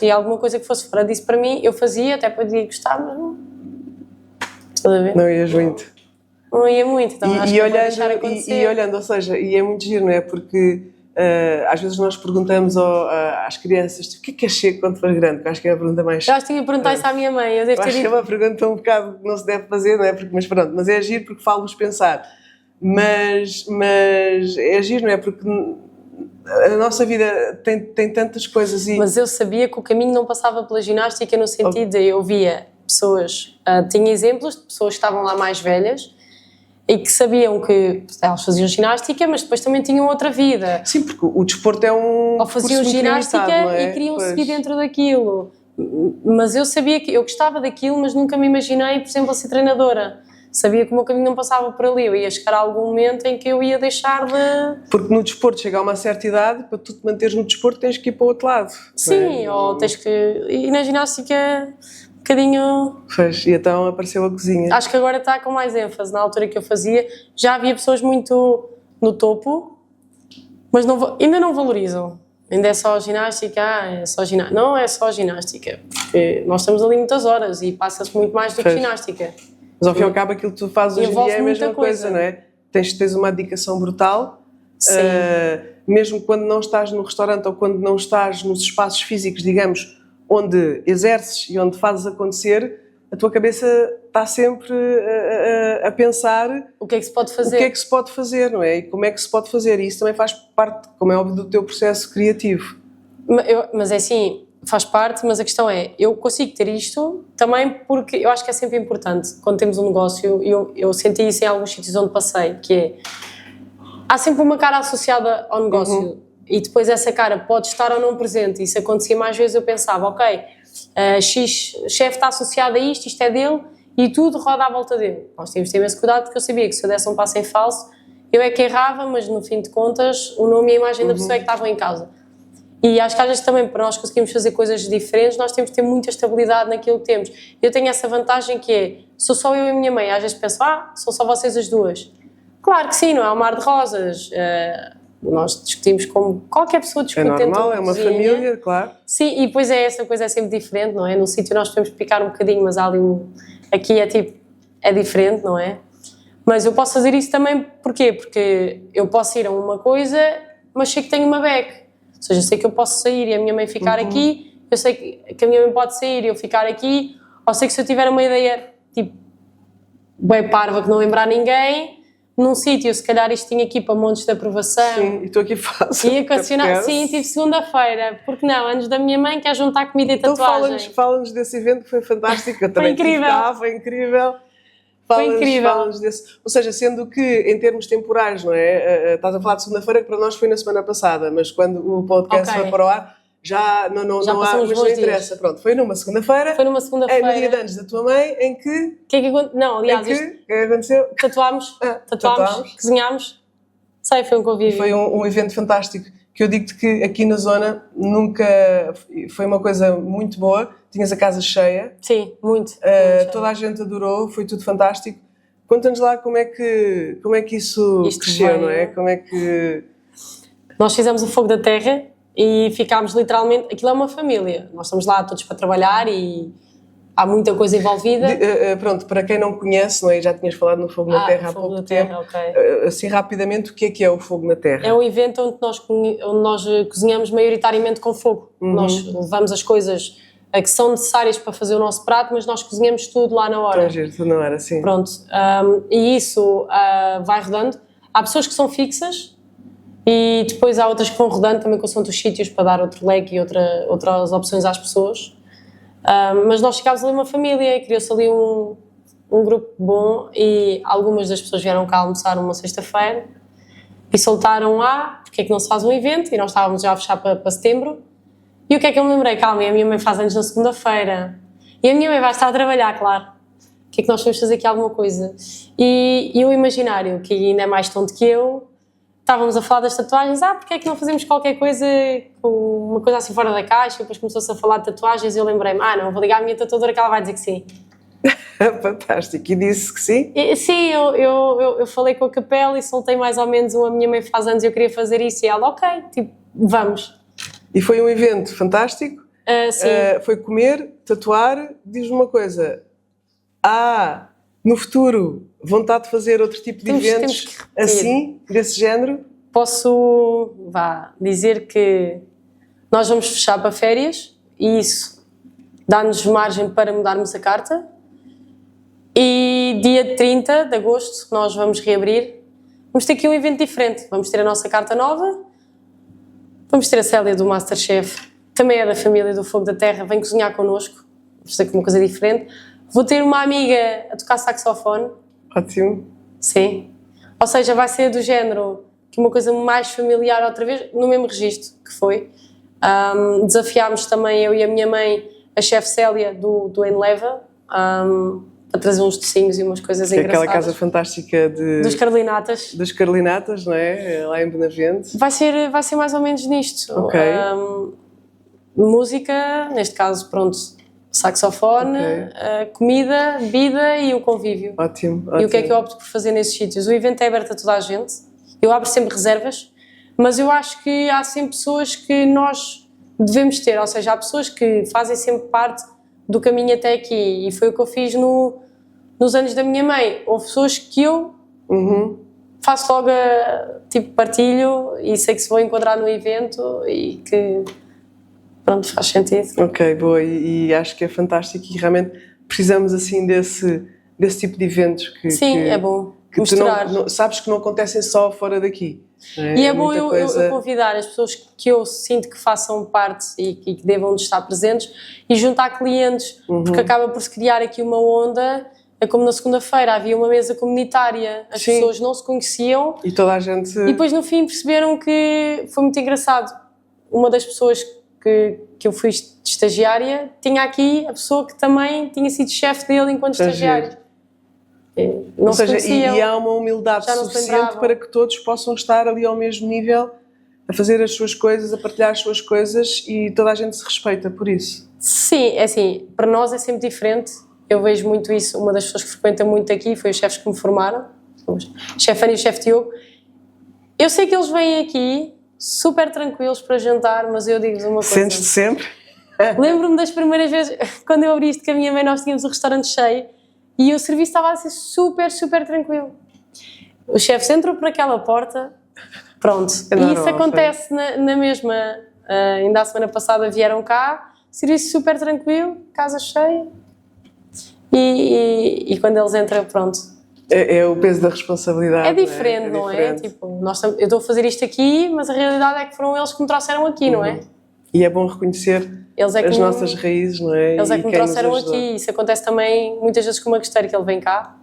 B: E alguma coisa que fosse fora disso para mim, eu fazia, até podia gostar, mas não. Estás a ver?
A: Não ias muito.
B: Não ia muito, então acho que vou deixar acontecer.
A: E olhando, ou seja, e é muito giro, não é? Porque... às vezes nós perguntamos às crianças o que é que és ser quando fores grande? Porque acho que é a pergunta mais...
B: Eu acho que tinha que perguntar isso à minha mãe. Eu devo ter
A: acho que é uma pergunta um bocado que não se deve fazer, não é? Mas pronto, mas é giro porque falo-nos pensar. Mas é giro, não é? Porque a nossa vida tem tantas coisas e...
B: Mas eu sabia que o caminho não passava pela ginástica no sentido de eu via pessoas... tinha exemplos de pessoas que estavam lá mais velhas e que sabiam que elas faziam ginástica, mas depois também tinham outra vida.
A: Sim, porque o desporto é um...
B: Ou faziam ginástica e queriam seguir dentro daquilo. Mas eu sabia que eu gostava daquilo, mas nunca me imaginei, por exemplo, a ser treinadora. Sabia que o meu caminho não passava por ali. Eu ia chegar a algum momento em que eu ia deixar de...
A: Porque no desporto chega a uma certa idade, para tu te manteres no desporto tens que ir para o outro lado.
B: Sim, ou tens que... E na ginástica... bocadinho...
A: Pois, e então apareceu a cozinha.
B: Acho que agora está com mais ênfase. Na altura que eu fazia, já havia pessoas muito no topo, mas ainda não valorizam. Ainda é só ginástica, é só ginástica. Não é só ginástica, porque nós estamos ali muitas horas e passa-se muito mais do que ginástica.
A: Mas ao fim e ao cabo aquilo que tu fazes hoje em dia é a mesma coisa, não é? Tens uma dedicação brutal.
B: Sim.
A: Mesmo quando não estás no restaurante ou quando não estás nos espaços físicos, digamos, onde exerces e onde fazes acontecer, a tua cabeça está sempre a pensar
B: o que é que se pode fazer.
A: O que é que se pode fazer, não é? E como é que se pode fazer. E isso também faz parte, como é óbvio, do teu processo criativo.
B: Mas é assim, faz parte, mas a questão é, eu consigo ter isto também porque eu acho que é sempre importante, quando temos um negócio, eu senti isso em alguns sítios onde passei, que é, há sempre uma cara associada ao negócio. E depois essa cara pode estar ou não presente. Isso acontecia mais vezes, eu pensava, ok, X chefe está associado a isto é dele e tudo roda à volta dele. Nós tínhamos de ter esse cuidado porque eu sabia que se eu desse um passo em falso, eu é que errava, mas no fim de contas o nome e a imagem da pessoa é que estavam em causa. E acho que às vezes também para nós conseguirmos fazer coisas diferentes, nós temos de ter muita estabilidade naquilo que temos. Eu tenho essa vantagem que é, sou só eu e a minha mãe, às vezes penso, são só vocês as duas. Claro que sim, não é um mar de rosas. Nós discutimos como qualquer pessoa discute.
A: É normal, é uma família, claro.
B: Sim, e depois essa coisa é sempre diferente, não é? Num sítio nós podemos picar um bocadinho, mas há ali aqui é diferente, não é? Mas eu posso fazer isso também, porquê? Porque eu posso ir a uma coisa mas sei que tenho uma beca. Ou seja, sei que eu posso sair e a minha mãe ficar aqui, eu sei que a minha mãe pode sair e eu ficar aqui, ou sei que se eu tiver uma ideia, tipo, bem parva, que não lembrar ninguém, num sítio, se calhar isto tinha aqui para montes de aprovação.
A: Sim, e estou aqui fácil.
B: Ia questionar, sim, tive segunda-feira, porque não, anos da minha mãe, quer juntar comida e tatuagem.
A: Então fala-nos desse evento que foi fantástico, eu também
B: foi incrível.
A: Foi incrível.
B: Foi incrível.
A: Fala-nos desse, ou seja, sendo que em termos temporais, não é? Estás a falar de segunda-feira, que para nós foi na semana passada, mas quando o podcast foi para o ar, já não há, mas não interessa. Dias. Pronto, foi numa segunda-feira.
B: Foi numa segunda-feira.
A: No dia de anos da tua mãe, em que...
B: Não, aliás,
A: o que aconteceu?
B: Tatuámos, cozinhámos. Sei, foi um convívio.
A: Foi um evento fantástico, que eu digo-te que aqui na zona nunca... Foi uma coisa muito boa, tinhas a casa cheia.
B: Sim, muito.
A: Toda a gente adorou, foi tudo fantástico. Conta-nos lá como é que isso cresceu, não é? Como é que...
B: Nós fizemos o Fogo da Terra e ficámos literalmente... Aquilo é uma família. Nós estamos lá todos para trabalhar e há muita coisa envolvida.
A: Pronto, para quem não conhece, não é? Já tinhas falado no Fogo na Terra há pouco tempo.
B: Okay.
A: Assim, rapidamente, o que é o Fogo na Terra?
B: É um evento onde nós cozinhamos maioritariamente com fogo. Nós levamos as coisas que são necessárias para fazer o nosso prato, mas nós cozinhamos tudo lá na hora.
A: Tudo na hora, sim.
B: Pronto. E isso vai rodando. Há pessoas que são fixas e depois há outras que vão rodando também com os sítios para dar outro leque e outras opções às pessoas. Mas nós ficámos ali uma família, criou-se ali um grupo bom e algumas das pessoas vieram cá almoçar uma sexta-feira e soltaram porque é que não se faz um evento, e nós estávamos já a fechar para setembro. E o que é que eu me lembrei? Calma, a minha mãe faz anos na segunda-feira e a minha mãe vai estar a trabalhar, claro. O que é que nós vamos fazer aqui alguma coisa? E o imaginário, que ainda é mais tonto que eu, estávamos a falar das tatuagens, porque é que não fazemos qualquer coisa, uma coisa assim fora da caixa, e depois começou-se a falar de tatuagens e eu lembrei-me, não, vou ligar à minha tatuadora que ela vai dizer que sim.
A: Fantástico, e disse que sim?
B: Sim, eu falei com a capela e soltei mais ou menos a minha mãe faz anos e eu queria fazer isso, e ela, ok, tipo, vamos.
A: E foi um evento fantástico?
B: Sim.
A: Foi comer, tatuar, diz-me uma coisa, no futuro, vontade de fazer outro tipo de eventos assim, desse género?
B: Posso dizer que nós vamos fechar para férias e isso dá-nos margem para mudarmos a carta. E dia 30 de agosto nós vamos reabrir. Vamos ter aqui um evento diferente. Vamos ter a nossa carta nova. Vamos ter a Célia do Masterchef, também é da família do Fogo da Terra, vem cozinhar connosco. Vamos ter uma coisa diferente. Vou ter uma amiga a tocar saxofone.
A: Ótimo.
B: Sim. Ou seja, vai ser do género que uma coisa mais familiar outra vez, no mesmo registro que foi. Desafiámos também, eu e a minha mãe, a chefe Célia do Enleva, a trazer uns docinhos e umas coisas engraçadas.
A: Aquela casa fantástica
B: dos Carlinatas.
A: Dos Carlinatas, não é? Lá em Benavente.
B: Vai ser mais ou menos nisto.
A: Ok.
B: Música, neste caso, pronto, saxofone, comida, bebida e o convívio.
A: Ótimo.
B: E o que é que eu opto por fazer nesses sítios? O evento é aberto a toda a gente. Eu abro sempre reservas, mas eu acho que há sempre pessoas que nós devemos ter, ou seja, há pessoas que fazem sempre parte do caminho até aqui, e foi o que eu fiz nos anos da minha mãe. Houve pessoas que eu faço logo partilho e sei que se vou enquadrar no evento e que pronto, faz sentido.
A: Ok, boa, e acho que é fantástico e realmente precisamos assim desse tipo de eventos que...
B: Sim, é bom
A: que
B: mostrar.
A: Tu sabes que não acontecem só fora daqui.
B: E é bom eu convidar as pessoas que eu sinto que façam parte e que devam de estar presentes e juntar clientes, porque acaba por se criar aqui uma onda. É como na segunda-feira havia uma mesa comunitária, as pessoas não se conheciam
A: e toda a gente...
B: E depois no fim perceberam que foi muito engraçado. Uma das pessoas que eu fui estagiária tinha aqui a pessoa que também tinha sido chefe dele enquanto estagiário. Não. Ou seja,
A: e há uma humildade suficiente para que todos possam estar ali ao mesmo nível, a fazer as suas coisas, a partilhar as suas coisas, e toda a gente se respeita por isso.
B: Sim, é assim, para nós é sempre diferente. Eu vejo muito isso. Uma das pessoas que frequenta muito aqui foi os chefes que me formaram, o chefe Ana e o chefe Diogo. Eu sei que eles vêm aqui super tranquilos para jantar, mas eu digo-vos uma coisa.
A: Sentes-te sempre?
B: Lembro-me das primeiras vezes, quando eu abri isto com a minha mãe, nós tínhamos o restaurante cheio e o serviço estava a ser super, super tranquilo. Os chefes entram por aquela porta, Pronto, e isso acontece na mesma. Ainda a semana passada vieram cá, serviço super tranquilo, casa cheia, e quando eles entram, pronto.
A: É o peso da responsabilidade.
B: É diferente, não é? Tipo, eu estou a fazer isto aqui, mas a realidade é que foram eles que me trouxeram aqui, não é?
A: E é bom reconhecer as nossas raízes, não é?
B: Eles é que me trouxeram aqui. Isso acontece também muitas vezes com o Magisteiro, que ele vem cá.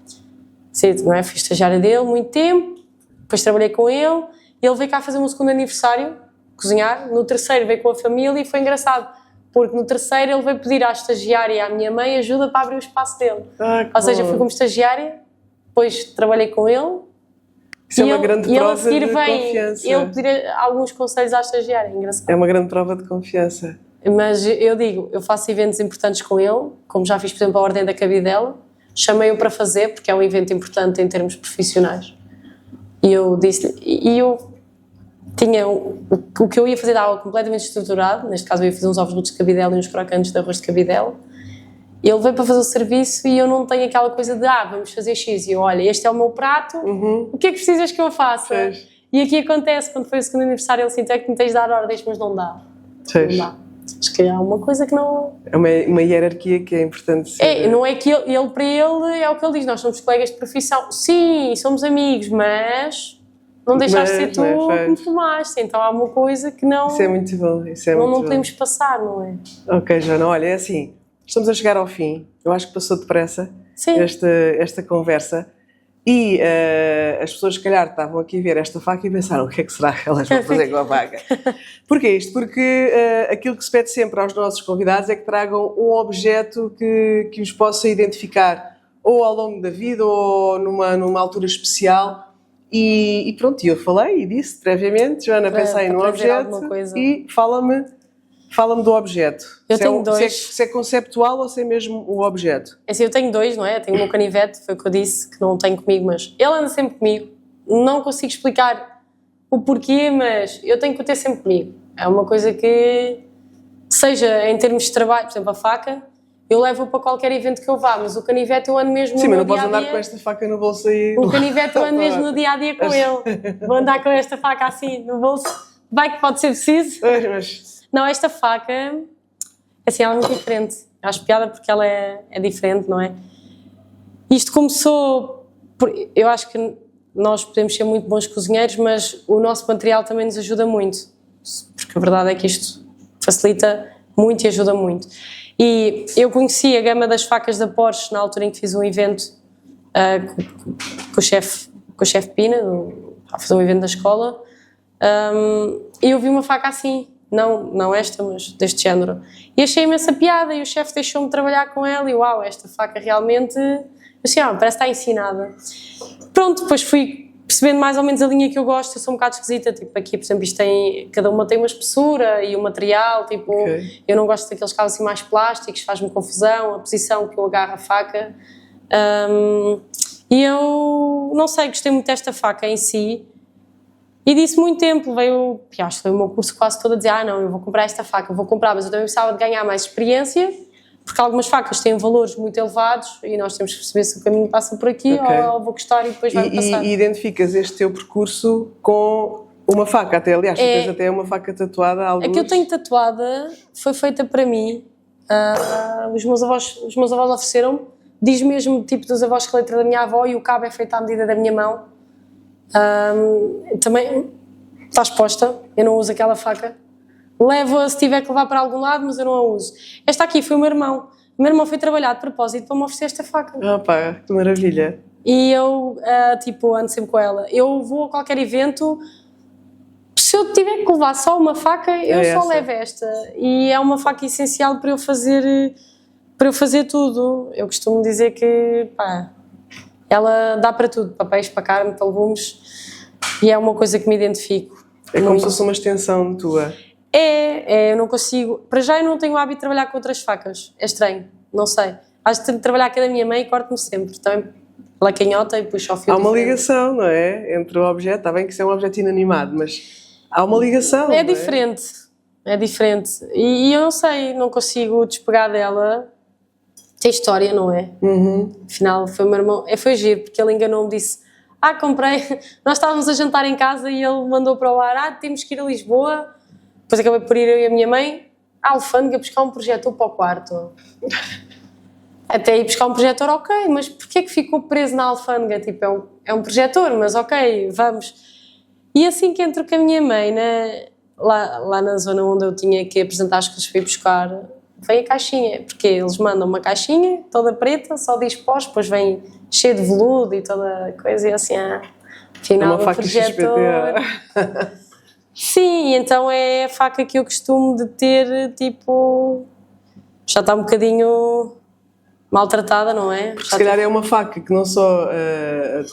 B: Cedo, não é? Fui estagiária dele muito tempo, depois trabalhei com ele, e ele veio cá fazer um segundo aniversário, cozinhar. No terceiro veio com a família e foi engraçado, porque no terceiro ele veio pedir à estagiária e à minha mãe ajuda para abrir o espaço dele. Ou seja, fui como estagiária, depois trabalhei com ele.
A: Isso é uma grande prova de confiança.
B: Ele pedir alguns conselhos à estagiária, engraçado.
A: É uma grande prova de confiança.
B: Mas eu digo, eu faço eventos importantes com ele, como já fiz, por exemplo, a Ordem da Cabidela. Chamei-o para fazer, porque é um evento importante em termos profissionais. E eu disse-lhe, e eu tinha o que eu ia fazer da aula completamente estruturado. Neste caso eu ia fazer uns ovos de cabidela e uns crocantes de arroz de cabidela. Ele veio para fazer o serviço e eu não tenho aquela coisa de vamos fazer X. E eu, olha, este é o meu prato, o que é que precisas que eu faça? E aqui acontece, quando foi o segundo aniversário, ele assim, tu é que me tens de dar ordens, mas não dá. Não dá. Acho que há uma coisa que não...
A: É uma hierarquia que é importante.
B: Não é que ele, para ele, é o que ele diz, nós somos colegas de profissão. Sim, somos amigos, mas não deixaste de ser tu que me tomaste. Então há uma coisa que não...
A: Isso é muito bom.
B: Não podemos passar, não é?
A: Ok, Joana, olha, é assim, estamos a chegar ao fim. Eu acho que passou depressa esta conversa. E as pessoas, se calhar, estavam aqui a ver esta faca e pensaram: o que é que será que elas vão fazer com a faca? Porquê isto? Porque aquilo que se pede sempre aos nossos convidados é que tragam um objeto que os possa identificar, ou ao longo da vida, ou numa altura especial. E pronto, eu falei e disse previamente: Joana, pensei num objeto e fala-me do objeto.
B: Eu tenho dois.
A: Se é conceptual ou se é mesmo o objeto?
B: É assim, eu tenho dois, não é? Tenho o meu canivete, foi o que eu disse, que não tenho comigo, mas ele anda sempre comigo. Não consigo explicar o porquê, mas eu tenho que o ter sempre comigo. É uma coisa que, seja em termos de trabalho, por exemplo, a faca, eu levo para qualquer evento que eu vá, mas o canivete eu ando mesmo no dia-a-dia.
A: Sim, mas não podes andar com esta faca no bolso aí.
B: O canivete eu ando mesmo no dia-a-dia com ele. Vou andar com esta faca assim, no bolso. Vai que pode ser preciso. Não, esta faca, assim, ela é muito diferente. Acho piada porque ela é diferente, não é? Isto começou... Eu acho que nós podemos ser muito bons cozinheiros, mas o nosso material também nos ajuda muito. Porque a verdade é que isto facilita muito e ajuda muito. E eu conheci a gama das facas da Porsche na altura em que fiz um evento com o chefe Pina, a fazer um evento da escola, e eu vi uma faca assim. Não esta, mas deste género. E achei imensa piada e o chefe deixou-me trabalhar com ela e uau, esta faca realmente, assim, parece estar ensinada. Pronto, depois fui percebendo mais ou menos a linha que eu gosto. Eu sou um bocado esquisita, tipo aqui, por exemplo, cada uma tem uma espessura e o material, tipo, eu não gosto daqueles cabos assim mais plásticos, faz-me confusão, a posição que eu agarro a faca. E eu, não sei, gostei muito desta faca em si. E disse muito tempo, acho que foi o meu curso quase todo a dizer, não, eu vou comprar esta faca, mas eu também precisava de ganhar mais experiência, porque algumas facas têm valores muito elevados e nós temos que perceber se o caminho passa por aqui ou vou gostar e depois vai passar.
A: E identificas este teu percurso com uma faca, aliás, tu tens até uma faca tatuada.
B: A que eu tenho tatuada foi feita para mim, os meus avós ofereceram-me, diz mesmo o tipo dos avós que a letra da minha avó e o cabo é feito à medida da minha mão. Também está exposta, eu não uso aquela faca, levo-a se tiver que levar para algum lado, mas eu não a uso. Esta aqui foi o meu irmão foi trabalhar de propósito para me oferecer esta faca.
A: Pá, que maravilha.
B: E eu ando sempre com ela. Eu vou a qualquer evento, se eu tiver que levar só uma faca, eu só levo esta, e é uma faca essencial para eu fazer tudo. Eu costumo dizer que ela dá para tudo, para peixe, para carne, para legumes, e é uma coisa que me identifico.
A: É como se fosse uma extensão tua.
B: Eu não consigo, para já eu não tenho o hábito de trabalhar com outras facas, é estranho, não sei. Acho que tenho de trabalhar com a da minha mãe e corto-me sempre, também pela canhota e puxo ao fio.
A: Há uma ligação, não é? Entre o objeto, está bem que isso é um objeto inanimado, mas há uma ligação.
B: É diferente, e eu não sei, não consigo despegar dela. Tem história, não é? Afinal, foi o meu irmão. Foi giro, porque ele enganou-me, disse: comprei. Nós estávamos a jantar em casa e ele mandou para o ar, temos que ir a Lisboa. Depois acabei por ir eu e a minha mãe à alfândega buscar um projetor para o quarto. Até ir buscar um projetor, ok, mas porquê é que ficou preso na alfândega? Tipo, é um projetor, mas ok, vamos. E assim que entro com a minha mãe, lá na zona onde eu tinha que apresentar as coisas para ir buscar, vem a caixinha, porque eles mandam uma caixinha toda preta, só diz pós, depois vem cheio de veludo e toda a coisa, e assim, afinal o projetor... Sim, então é a faca que eu costumo de ter, tipo, já está um bocadinho maltratada, não é?
A: Porque se calhar é uma faca que não só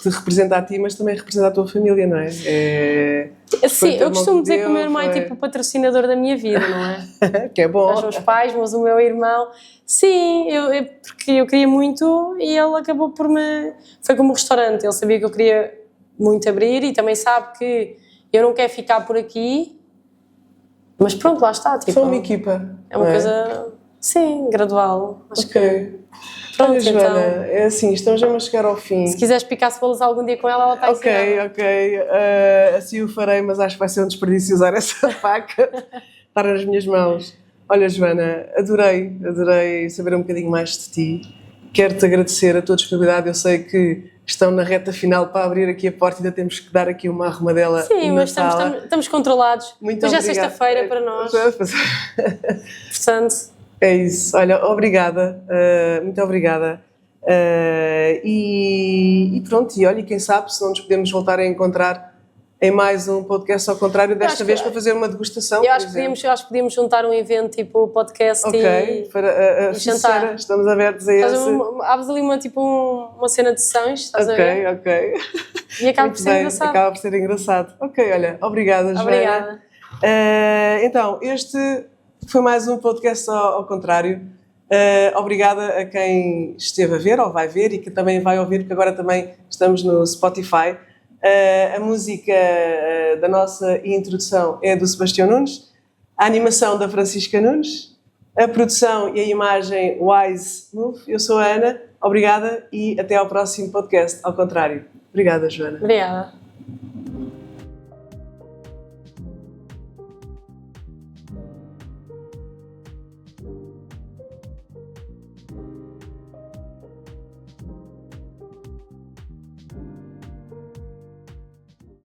A: te representa a ti, mas também representa a tua família, não é?
B: Sim, eu costumo dizer que o meu irmão é tipo o patrocinador da minha vida, não é?
A: Que é bom.
B: Os meus pais, mas o meu irmão... Sim, porque eu queria muito e ele acabou por me... Foi como um restaurante, ele sabia que eu queria muito abrir e também sabe que eu não quero ficar por aqui, mas pronto, lá está. Tipo,
A: são uma equipa.
B: É uma coisa, sim, gradual. Acho
A: que...
B: Pronto,
A: olha, Joana, é assim, estamos a chegar ao fim.
B: Se quiseres picar cebolas algum dia com ela está ensinada.
A: Ok, assim o farei, mas acho que vai ser um desperdício usar essa faca, estar nas minhas mãos. Olha, Joana, adorei saber um bocadinho mais de ti. Quero-te agradecer a tua disponibilidade. Eu sei que estão na reta final para abrir aqui a porta, ainda temos que dar aqui uma arrumadela.
B: Sim, mas estamos controlados.
A: Muito
B: hoje
A: obrigada.
B: É sexta-feira para nós. Portanto...
A: É isso. Olha, obrigada. Muito obrigada. E pronto, e olha, quem sabe se não nos podemos voltar a encontrar em mais um podcast ao contrário, desta vez para fazer uma degustação.
B: Eu acho que podíamos juntar um evento tipo podcast
A: para jantar. Estamos abertos a esse.
B: Abres ali uma cena de sessões, estás a ver?
A: Ok.
B: E acaba por ser engraçado.
A: Acaba por ser engraçado. Ok, olha, obrigada, Joana.
B: Obrigada.
A: Então, este foi mais um podcast ao contrário. Obrigada a quem esteve a ver ou vai ver e que também vai ouvir, porque agora também estamos no Spotify. A música da nossa introdução é do Sebastião Nunes, a animação da Francisca Nunes, a produção e a imagem Wise Move. Eu sou a Ana, obrigada e até ao próximo podcast ao contrário. Obrigada, Joana.
B: Obrigada.